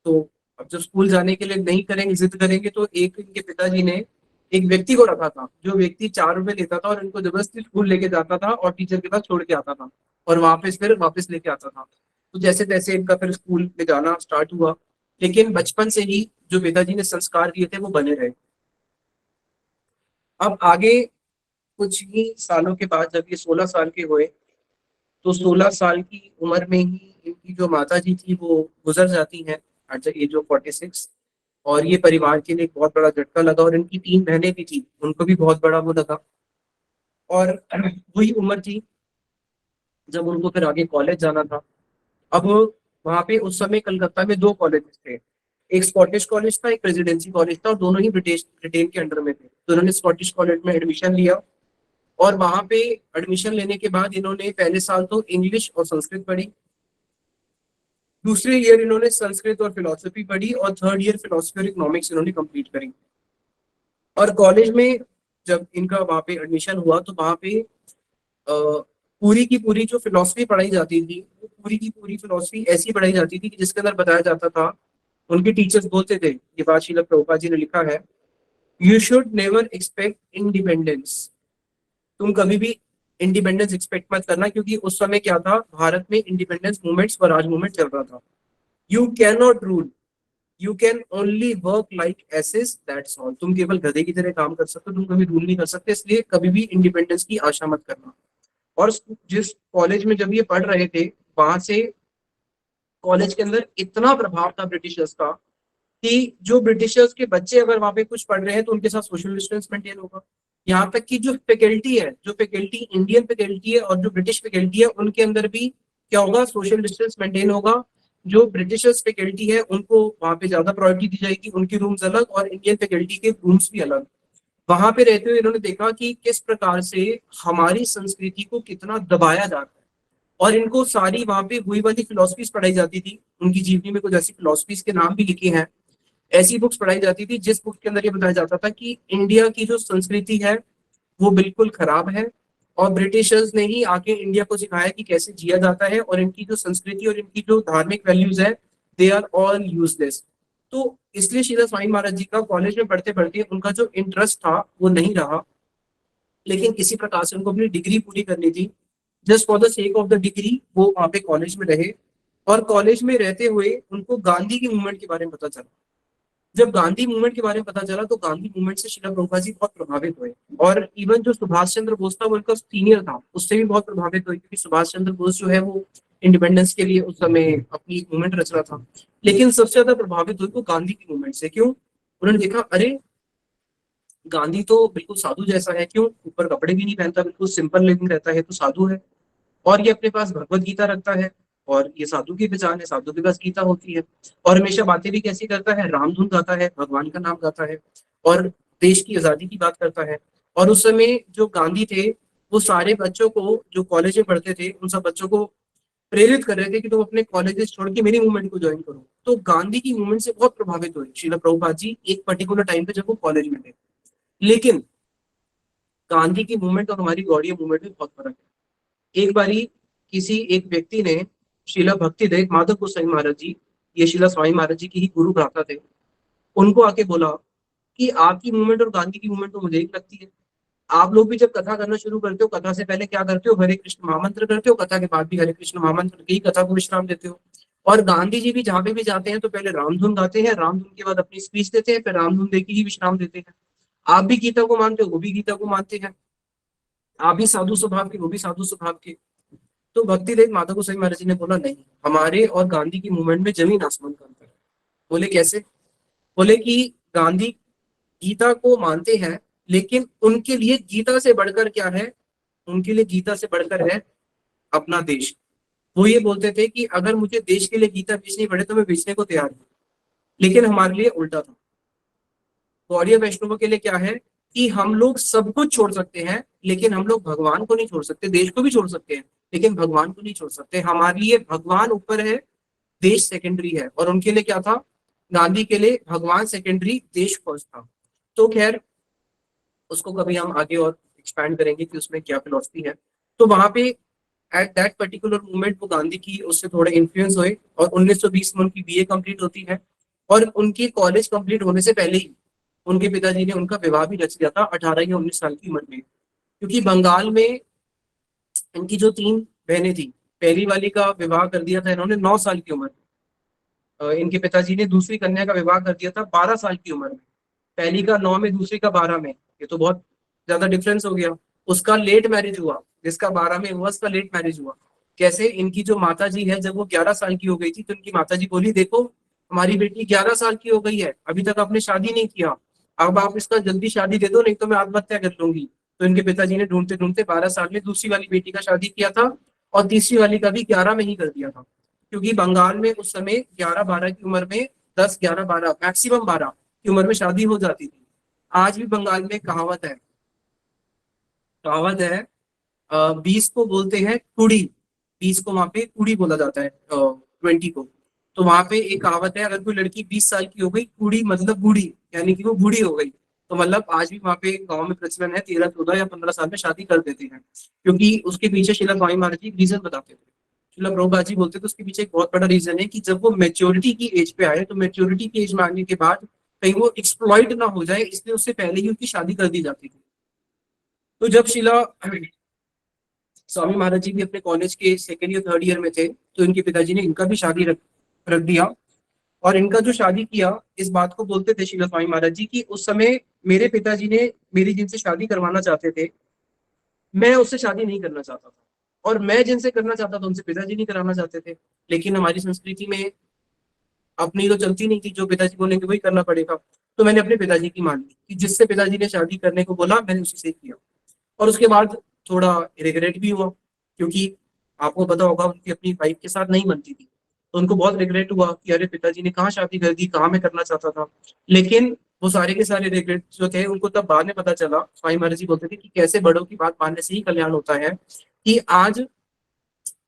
तो अब जब स्कूल जाने के लिए नहीं करेंगे, जिद करेंगे, तो एक इनके पिताजी ने एक व्यक्ति को रखा था, जो व्यक्ति 4 रुपए लेता था और इनको जबरदस्ती स्कूल लेके जाता था और टीचर के पास छोड़ के आता था और वापस फिर वापस लेके आता था। तो जैसे तैसे इनका फिर स्कूल में जाना स्टार्ट हुआ। लेकिन बचपन से ही जो पिताजी ने संस्कार दिए थे वो बने रहे। अब आगे कुछ ही सालों के बाद जब ये 16 साल के हुए, तो 16 साल की उम्र में ही इनकी जो माता जी थी वो गुजर जाती हैं एट द एज ऑफ 46। और ये परिवार के लिए एक बहुत बड़ा झटका लगा और इनकी 3 बहनें भी थी, उनको भी बहुत बड़ा वो लगा। और वही उम्र थी जब उनको फिर आगे कॉलेज जाना था। अब वहां पे उस समय कलकत्ता में 2 कॉलेज थे, एक स्कॉटिश कॉलेज था, एक प्रेसिडेंसी कॉलेज था, और दोनों ही ब्रिटेन के अंडर में थे। तो उन्होंने स्कॉटिश कॉलेज में एडमिशन लिया और वहां पे एडमिशन लेने के बाद इन्होंने पहले साल तो इंग्लिश और संस्कृत पढ़ी, दूसरे ईयर इन्होंने संस्कृत और फिलोसफी पढ़ी और थर्ड ईयर फिलोसफी और इकोनॉमिक्स इन्होंने कंप्लीट करी। और कॉलेज में जब इनका वहां पे एडमिशन हुआ तो वहां पे पूरी की पूरी जो फिलोसफी पढ़ाई जाती थी, वो पूरी की पूरी फिलोसफी ऐसी पढ़ाई जाती थी कि जिसके अंदर बताया जाता था, उनके टीचर्स बोलते थे, ये बात श्रील प्रभुपाद जी ने लिखा है, you should never expect independence. तुम कभी भी इंडिपेंडेंस एक्सपेक्ट मत करना, क्योंकि उस समय क्या था, भारत में इंडिपेंडेंस मूवमेंट, स्वराज मूवमेंट चल रहा था। You can not rule, you can only work like asses, that's all. तुम केवल गधे की तरह काम कर सकते हो, तुम कभी रूल नहीं कर सकते, इसलिए कभी भी इंडिपेंडेंस की आशा मत करना। और जिस कॉलेज में जब ये पढ़ रहे थे, वहां से कॉलेज के अंदर इतना प्रभाव था ब्रिटिशर्स का कि जो ब्रिटिशर्स के बच्चे अगर वहां पे कुछ पढ़ रहे हैं तो उनके साथ सोशल डिस्टेंस मेंटेन होगा। यहाँ तक कि जो फैकल्टी है, जो फैकल्टी इंडियन फैकल्टी है और जो ब्रिटिश फैकल्टी है, उनके अंदर भी क्या होगा, सोशल डिस्टेंस मेंटेन होगा। जो ब्रिटिशर्स फैकल्टी है उनको वहां पे ज्यादा प्रायोरिटी दी जाएगी, उनकी रूम्स अलग और इंडियन फैकल्टी के रूम्स भी अलग। वहां पे रहते हुए इन्होंने देखा कि किस प्रकार से हमारी संस्कृति को कितना दबाया जाता है। और इनको सारी वहां पे हुई वाली फिलोसफीज पढ़ाई जाती थी, उनकी जीवनी में कुछ ऐसी फिलोसफीज के नाम भी लिखे हैं। ऐसी बुक्स पढ़ाई जाती थी जिस बुक के अंदर ये बताया जाता था कि इंडिया की जो संस्कृति है वो बिल्कुल खराब है, और ब्रिटिशर्स ने ही आके इंडिया को सिखाया कि कैसे जिया जाता है, और इनकी जो संस्कृति और इनकी जो धार्मिक वैल्यूज है दे आर ऑल यूजलेस। तो इसलिए शीला स्वामी महाराज जी का कॉलेज में पढ़ते पढ़ते उनका जो इंटरेस्ट था वो नहीं रहा, लेकिन किसी प्रकार से उनको अपनी डिग्री पूरी करनी थी। Just for the sake of the degree वो वहां पे कॉलेज में रहे, और कॉलेज में रहते हुए उनको गांधी की मूवमेंट के बारे में पता चला। जब गांधी मूवमेंट के बारे में पता चला तो गांधी मूवमेंट से शिला प्रभुपाद जी बहुत प्रभावित हुए, और इवन जो सुभाष चंद्र बोस था वो उनका सीनियर था, उससे भी बहुत प्रभावित हुए, क्योंकि सुभाष चंद्र बोस जो है वो इंडिपेंडेंस के लिए उस समय अपनी मूवमेंट रच रहा था। लेकिन सबसे ज्यादा प्रभावित हुए वो गांधी की मूवमेंट से। क्यों? उन्होंने देखा अरे गांधी तो बिल्कुल साधु जैसा है, क्यों ऊपर कपड़े भी नहीं पहनता, बिल्कुल सिंपल लिविंग रहता है, तो साधु है। और ये अपने पास भगवत गीता रखता है, और ये साधु की पहचान है, साधु के पास गीता होती है। और हमेशा बातें भी कैसी करता है, राम धुन गाता है, भगवान का नाम गाता है, और देश की आजादी की बात करता है। और उस समय जो गांधी थे वो सारे बच्चों को, जो कॉलेज में पढ़ते थे, उन सब बच्चों को प्रेरित कर रहे थे कि तुम अपने कॉलेजेस छोड़ के मेरी मूवमेंट को ज्वाइन करो। तो गांधी की मूवमेंट से बहुत प्रभावित हुए श्रील प्रभुपाद जी एक पर्टिकुलर टाइम पे जब वो कॉलेज में थे। लेकिन गांधी की मूवमेंट और हमारी गौड़ीय मूवमेंट में बहुत फर्क है। एक बारी किसी एक व्यक्ति ने, शिला भक्ति देव माधव गोसाई महाराज जी, ये शिला स्वामी महाराज जी की ही गुरु भ्राता थे, उनको आके बोला कि आपकी मूवमेंट और गांधी की मूवमेंट तो मुझे एक लगती है। आप लोग भी जब कथा करना शुरू करते हो, कथा से पहले क्या करते हो, हरे कृष्ण महामंत्र करते हो, कथा के बाद भी हरे कृष्ण महामंत्र के ही कथा को विश्राम देते हो। और गांधी जी भी जहां पे भी जाते हैं तो पहले रामधुन गाते हैं, रामधुन के बाद अपनी स्पीच देते हैं, फिर रामधुन देके ही विश्राम देते हैं। आप भी गीता को मानते हो, वो भी गीता को मानते हैं, आप भी साधु स्वभाव के, वो भी साधु स्वभाव के। तो भक्ति देव माधव गोसाई महाराज जी ने बोला नहीं, हमारे और गांधी की मूवमेंट में जमीन आसमान का अंतर है। बोले कैसे? बोले कि गांधी गीता को मानते हैं, लेकिन उनके लिए गीता से बढ़कर क्या है, उनके लिए गीता से बढ़कर है अपना देश। वो ये बोलते थे कि अगर मुझे देश के लिए गीता बेचनी पड़े तो मैं बेचने को तैयार हूँ। लेकिन हमारे लिए उल्टा था, गौड़ीय वैष्णवों के लिए क्या है कि हम लोग सब कुछ छोड़ सकते हैं, लेकिन हम लोग भगवान को नहीं छोड़ सकते। देश को भी छोड़ सकते हैं लेकिन भगवान को नहीं छोड़ सकते। हमारे लिए भगवान ऊपर है, देश सेकेंडरी है। और उनके लिए क्या था, गांधी के लिए भगवान सेकेंडरी, देश फर्स्ट था। तो खैर उसको कभी हम आगे और एक्सपैंड करेंगे कि उसमें क्या फिलोसफी है। तो वहां पे एट दैट पर्टिकुलर मोमेंट वो गांधी की उससे थोड़े इन्फ्लुएंस हुए, और 1920 में उनकी बीए कंप्लीट होती है। और उनकी कॉलेज कंप्लीट होने से पहले ही उनके पिताजी ने उनका विवाह भी रच दिया था 18 या 19 साल की उम्र में। क्योंकि बंगाल में इनकी जो तीन बहनें थी, पहली वाली का विवाह कर दिया था इन्होंने 9 साल की उम्र में। इनके पिताजी ने दूसरी कन्या का विवाह कर दिया था 12 साल की उम्र में। पहली का 9 में, दूसरी का 12 में, ये तो बहुत ज्यादा डिफरेंस हो गया। उसका लेट मैरिज हुआ, जिसका 12 में हुआ उसका लेट मैरिज हुआ। कैसे? इनकी जो माता जी है, जब वो 11 साल की हो गई थी तो इनकी माता जी बोली देखो हमारी बेटी 11 साल की हो गई है, अभी तक आपने शादी नहीं किया, अब आप इसका जल्दी शादी दे दो नहीं तो मैं आत्महत्या कर लूंगी। तो इनके पिताजी ने ढूंढते ढूंढते 12 साल में दूसरी वाली बेटी का शादी किया था, और तीसरी वाली का भी 11 में ही कर दिया था। क्योंकि बंगाल में उस समय 11-12 की उम्र में, 10-11-12 मैक्सिमम 12 की उम्र में शादी हो जाती थी। आज भी बंगाल में कहावत है 20 को बोलते हैं कुड़ी, 20 को वहां पे कुड़ी बोला जाता है 20 को। तो वहां पे एक कहावत है, अगर कोई लड़की 20 साल की हो गई, कुड़ी मतलब बूढ़ी, यानी कि वो बूढ़ी हो गई। तो मतलब आज भी वहां पे गांव में प्रचलन है 13-14 या 15 साल में शादी कर देते हैं। क्योंकि उसके पीछे शिला स्वामी महाराज जी रीजन बताते थे। शिला प्रभुपाद जी बोलते थे उसके पीछे एक बहुत बड़ा रीजन है कि जब वो मेच्योरिटी की एज पे आए, तो मेच्योरिटी की एज में आने के बाद कहीं वो एक्सप्लॉइट ना हो जाए, इसलिए उससे पहले ही उनकी शादी कर दी जाती थी। तो जब शिला स्वामी महाराज जी भी अपने कॉलेज के सेकेंड या थर्ड ईयर में थे, तो इनके पिताजी ने इनका भी शादी रख रख दिया। और इनका जो शादी किया, इस बात को बोलते थे शिला स्वामी महाराज जी की उस समय मेरे पिताजी ने मेरी जिनसे शादी करवाना चाहते थे, मैं उससे शादी नहीं करना चाहता था, और मैं जिनसे करना चाहता था उनसे पिताजी नहीं कराना चाहते थे। लेकिन हमारी संस्कृति में अपनी तो चलती नहीं थी, जो पिताजी बोलेंगे वही करना पड़ेगा। तो मैंने अपने पिताजी की मान ली कि जिससे पिताजी ने शादी करने को बोला मैंने उसी से किया। और उसके बाद थोड़ा रिग्रेट भी हुआ, क्योंकि आपको पता होगा उनकी अपनी वाइफ के साथ नहीं बनती थी। तो उनको बहुत रिग्रेट हुआ कि अरे पिताजी ने कहाँ शादी कर दी, कहाँ मैं करना चाहता था। लेकिन वो सारे के सारे रिग्रेट जो थे उनको तब बाद में पता चला। स्वामी महाराज जी बोलते थे कि कैसे बड़ों की बात मानने से ही कल्याण होता है, कि आज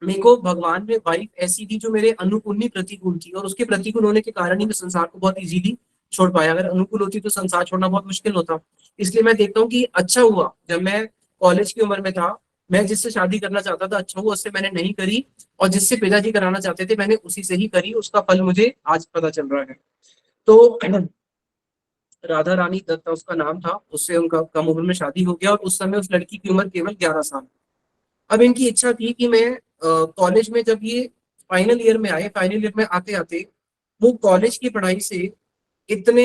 मेरे को भगवान में वाइफ ऐसी थी जो मेरे अनुकूल नहीं प्रतिकूल थी, और उसके प्रतिकूल होने के कारण ही मैं संसार को बहुत इजीली छोड़ पाया। अगर अनुकूल होती तो संसार छोड़ना बहुत मुश्किल होता। इसलिए मैं देखता हूँ कि अच्छा हुआ जब मैं कॉलेज की उम्र में था मैं जिससे शादी करना चाहता था अच्छा हुआ उससे मैंने नहीं करी, और जिससे पिताजी कराना चाहते थे मैंने उसी से ही करी, उसका फल मुझे आज पता चल रहा है। तो राधा रानी दत्ता उसका नाम था, उससे उनका कम उम्र में शादी हो गया, और उस समय उस लड़की की उम्र केवल 11 साल। अब इनकी इच्छा थी कि मैं कॉलेज में जब ये फाइनल ईयर में आए, फाइनल ईयर में आते आते वो कॉलेज की पढ़ाई से इतने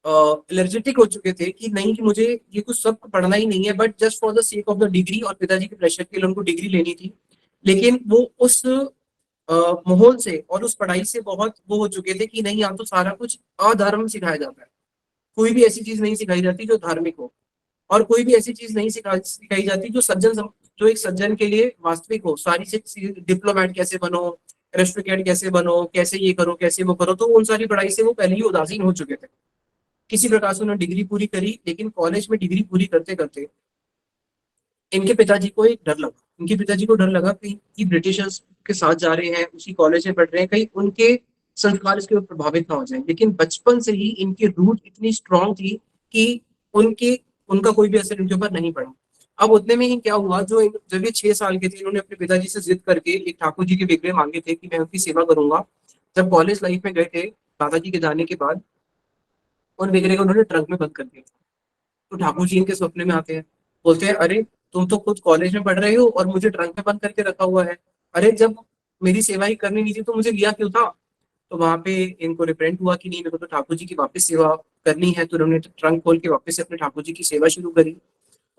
एलर्जेटिक हो चुके थे कि नहीं, कि मुझे ये कुछ सब पढ़ना ही नहीं है, but just for the sake of the degree, और पिताजी के प्रेशर के लिए उनको डिग्री लेनी थी। लेकिन वो उस माहौल से और उस पढ़ाई से बहुत वो हो चुके थे कि नहीं, यहाँ तो सारा कुछ अधर्म सिखाया जाता है, कोई भी ऐसी चीज नहीं सिखाई जाती जो धार्मिक हो, और कोई भी ऐसी चीज नहीं सिखाई जाती जो जो एक सज्जन के लिए वास्तविक हो। सारी से डिप्लोमेट कैसे बनो, रेस्ट्रिकेट कैसे बनो, कैसे ये करो कैसे वो करो, तो उन सारी पढ़ाई से वो पहले ही उदासीन हो चुके थे। किसी प्रकार से उन्होंने डिग्री पूरी करी, लेकिन कॉलेज में डिग्री पूरी करते करते इनके पिताजी को एक डर लगा। इनके पिताजी को डर लगा कि ब्रिटिशर्स के साथ जा रहे हैं, उसी कॉलेज में पढ़ रहे हैं, कहीं उनके संस्कार इसके ऊपर प्रभावित ना हो जाए। लेकिन बचपन से ही इनकी रूट इतनी स्ट्रांग थी कि उनके उनका कोई भी असर इनके ऊपर नहीं पड़ा। अब उतने में ही क्या हुआ, जब ये 6 साल के थे, इन्होंने अपने पिताजी से जिद करके एक ठाकुर जी के विग्रह मांगे थे कि मैं उनकी सेवा करूंगा। जब कॉलेज लाइफ में गए थे, दादाजी के जाने के बाद उन विग्रह को उन्होंने ट्रंक में बंद कर दिया। तो ठाकुर जी इनके सपने में आते हैं, बोलते हैं अरे तुम तो खुद कॉलेज में पढ़ रहे हो और मुझे ट्रंक में बंद करके रखा हुआ है। अरे जब मेरी सेवा ही करनी नहीं थी तो मुझे लिया क्यों था। तो वहां पे इनको रिप्रेंट हुआ कि नहीं, मेरे को तो ठाकुर जी की वापस सेवा करनी है। तो उन्होंने ट्रंक खोल के वापस से अपने ठाकुर जी की सेवा शुरू करी।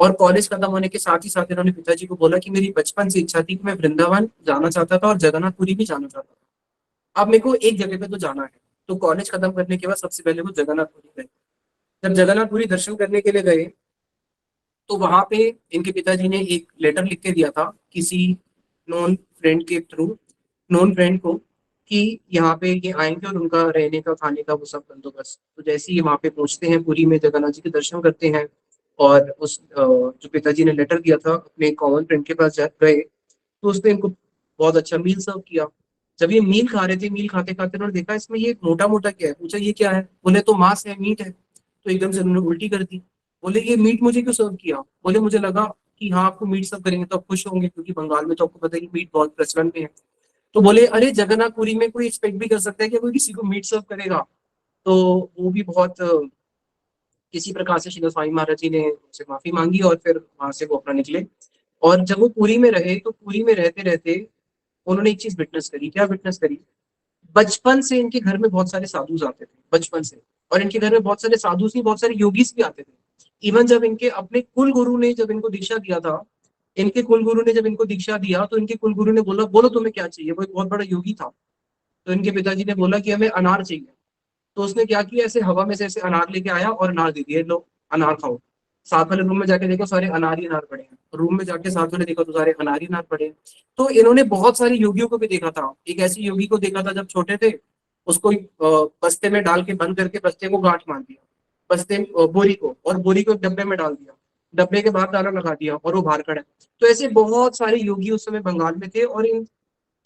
और कॉलेज खत्म होने के साथ ही साथ इन्होंने पिताजी को बोला कि मेरी बचपन से इच्छा थी कि मैं वृंदावन जाना चाहता था और जगन्नाथपुरी भी जाना चाहता था, अब मेरे को एक जगह पे तो जाना है। तो कॉलेज खत्म करने के बाद सबसे पहले वो जगन्नाथपुरी गए। जब जगन्नाथपुरी दर्शन करने के लिए गए, तो वहां पे इनके पिताजी ने एक लेटर लिख के दिया था किसी नॉन फ्रेंड के थ्रू, नॉन फ्रेंड को, कि यहाँ पे ये आएंगे और उनका रहने का खाने का वो सब बंदोबस्त। तो जैसे ही वहां पे पहुंचते हैं, पुरी में जगन्नाथ जी के दर्शन करते हैं, और उस जो पिताजी ने लेटर दिया था अपने कॉमन फ्रेंड के पास गए, तो उसने इनको बहुत अच्छा मील सर्व किया। जब ये मील खा रहे थे, मील खाते खाते उन्होंने देखा इसमें ये मोटा मोटा क्या है, पूछा ये क्या है, बोले तो मांस है, मीट है। तो एकदम से उन्होंने उल्टी कर दी। बोले ये मीट मुझे क्यों सर्व किया। बोले मुझे लगा कि हाँ आपको मीट सर्व करेंगे तो आप खुश होंगे, क्योंकि बंगाल में तो आपको पता है कि मीट बहुत प्रचलन में है। तो बोले अरे जगन्नाथपुरी में कोई एक्सपेक्ट भी कर सकता है कि कोई किसी को मीट सर्व करेगा। तो वो भी बहुत किसी प्रकार से श्री स्वामी महाराज जी ने उनसे माफी मांगी, और फिर वहां से वो अपना निकले। और जब वो पुरी में रहे, तो पुरी में रहते रहते उन्होंने एक चीज विटनेस करी। क्या विटनेस करी, बचपन से इनके घर में बहुत सारे साधुज आते थे, बचपन से। और इनके घर में बहुत सारे साधुज नहीं, बहुत सारे योगीज भी आते थे। इवन जब इनके अपने कुल गुरु ने जब इनको दीक्षा दिया था, इनके कुल गुरु ने जब इनको दीक्षा दिया, तो इनके कुल गुरु ने बोला बोलो तुम्हें क्या चाहिए। वो एक बहुत बड़ा योगी था। तो इनके पिताजी ने बोला कि हमें अनार चाहिए। तो उसने क्या किया, ऐसे हवा में से ऐसे अनार लेके आया और अनार दे दिए, लो अनार खाओ। साथ वाले रूम में जाके देखो सारे अनार ही अनार पड़े हैं, रूम में जाके साथ वाले देखो तो सारे अनार ही अनार पड़े हैं। तो इन्होंने बहुत सारे योगियों को भी देखा था। एक ऐसे योगी को देखा था जब छोटे थे, उसको बस्ते में डाल के बंद करके बस्ते को गांठ मार दिया, बस्ते बोरी को, और बोरी को एक डब्बे में डाल दिया, डब्बे के बाहर ताला लगा दिया, और वो बाहर खड़ा है। तो ऐसे बहुत सारे योगी उस समय बंगाल में थे, और इन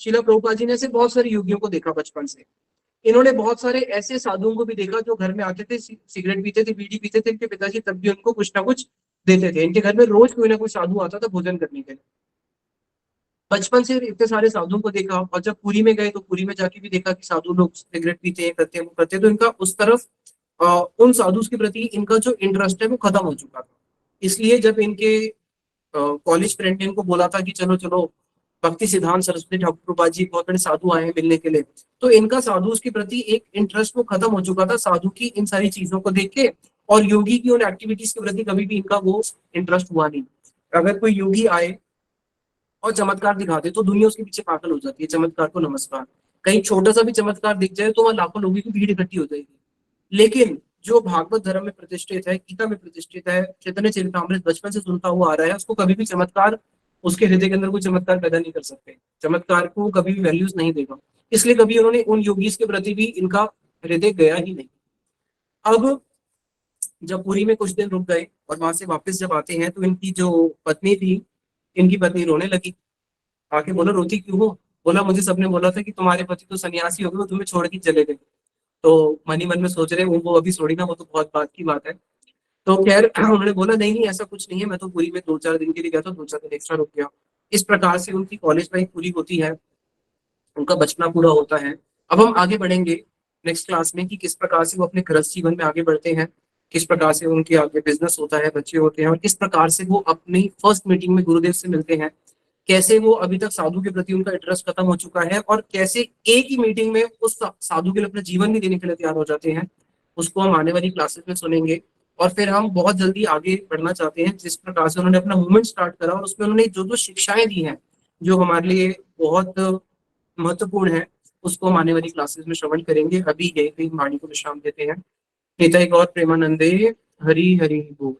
शिला प्रभुपाद जी ने ऐसे बहुत सारे योगियों को देखा बचपन से। इन्होंने बहुत सारे ऐसे साधुओं को भी देखा जो घर में आते थे, सिगरेट पीते थे, बीड़ी पीते थे। इनके पिताजी तब भी उनको कुछ ना कुछ देते थे। इनके घर में रोज कोई ना कोई साधु आता था भोजन करने के लिए। बचपन से इतने सारे साधुओं को देखा, और जब पुरी में गए तो पुरी में जाके भी देखा कि साधु लोग सिगरेट पीते हैं, करते हैं, वो करते हैं। तो इनका उस तरफ उन साधु के प्रति इनका जो इंटरेस्ट है वो खत्म हो चुका था। इसलिए जब इनके कॉलेज फ्रेंड ने इनको बोला था कि चलो चलो, भक्ति सिद्धांत सरस्वती ठाकुर प्रभुपाद जी बहुत बड़े साधु आए हैं मिलने के लिए, तो इनका साधु के प्रति एक इंटरेस्ट वो खत्म हो चुका था, साधु की इन सारी चीजों को देख के। और योगी की उन एक्टिविटीज के प्रति कभी भी इनका वो इंटरेस्ट हुआ नहीं। अगर कोई योगी आए और चमत्कार दिखा दे तो दुनिया उसके पीछे पागल हो जाती है, चमत्कार को नमस्कार। कहीं छोटा सा भी चमत्कार दिख जाए तो वहां लाखों लोगों की भीड़ इकट्ठी हो जाएगी। लेकिन जो भागवत धर्म में प्रतिष्ठित है, गीता में प्रतिष्ठित है, चैतन्य चरितमृत बचपन से सुनता हुआ आ रहा है, उसको कभी भी चमत्कार, उसके हृदय के अंदर कोई चमत्कार पैदा नहीं कर सकते। चमत्कार को कभी भी वैल्यूज नहीं देगा। इसलिए कभी उन्होंने उन योगीज के प्रति भी इनका हृदय गया ही नहीं। अब जब पुरी में कुछ दिन रुक गए और वहां से वापस जब आते हैं, तो इनकी जो पत्नी थी, इनकी पत्नी रोने लगी। आके बोला रोती क्यों हो। बोला मुझे सबने बोला था कि तुम्हारे पति तो सन्यासी हो गए, वो तुम्हें छोड़ के चले गए। तो मन ही मन में सोच रहे वो अभी छोड़ी ना, वो तो बहुत बात की बात है। तो खैर उन्होंने बोला नहीं नहीं ऐसा कुछ नहीं है, मैं तो पूरी में 2-4 दिन के लिए गया था, 2-4 दिन एक्स्ट्रा रुक गया। इस प्रकार से उनकी कॉलेज लाइफ पूरी होती है, उनका बचपना पूरा होता है। अब हम आगे बढ़ेंगे नेक्स्ट क्लास में कि किस प्रकार से वो अपने गृहस्थ जीवन में आगे बढ़ते हैं, किस प्रकार से उनके आगे बिजनेस होता है, बच्चे होते हैं, और किस प्रकार से वो अपनी फर्स्ट मीटिंग में गुरुदेव से मिलते हैं, कैसे वो अभी तक साधु के प्रति उनका इंटरेस्ट खत्म हो चुका है, और कैसे एक ही मीटिंग में उस साधु के लिए अपना जीवन भी देने के लिए तैयार हो जाते हैं, उसको हम आने वाली क्लासेस में सुनेंगे। और फिर हम बहुत जल्दी आगे बढ़ना चाहते हैं, जिस प्रकार से उन्होंने अपना मूवमेंट स्टार्ट करा और उसमें उन्होंने जो जो शिक्षाएं दी हैं जो हमारे लिए बहुत महत्वपूर्ण है, उसको हम आने वाली क्लासेस में श्रवण करेंगे। अभी यही पे वाणी को विश्राम देते हैं। निताई गौर प्रेमानंदे, हरि हरि बोल।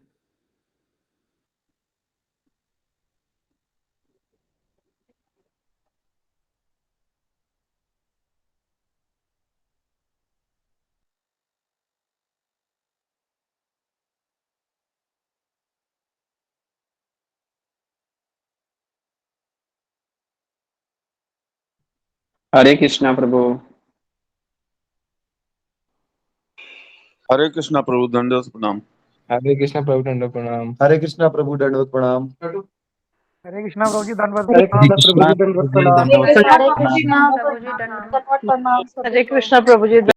हरे कृष्णा प्रभु। हरे कृष्णा प्रभु, दंडवत प्रणाम। हरे कृष्णा प्रभु दंडवत प्रणाम। हरे कृष्णा प्रभु दंडवत प्रणाम। हरे कृष्णा प्रभु जी दंडवत हरे प्रणाम। कृष्णा प्रभु जी दंडवत प्रणाम। हरे कृष्णा प्रभु जी दंडवत प्रणाम। हरे कृष्णा प्रभु जी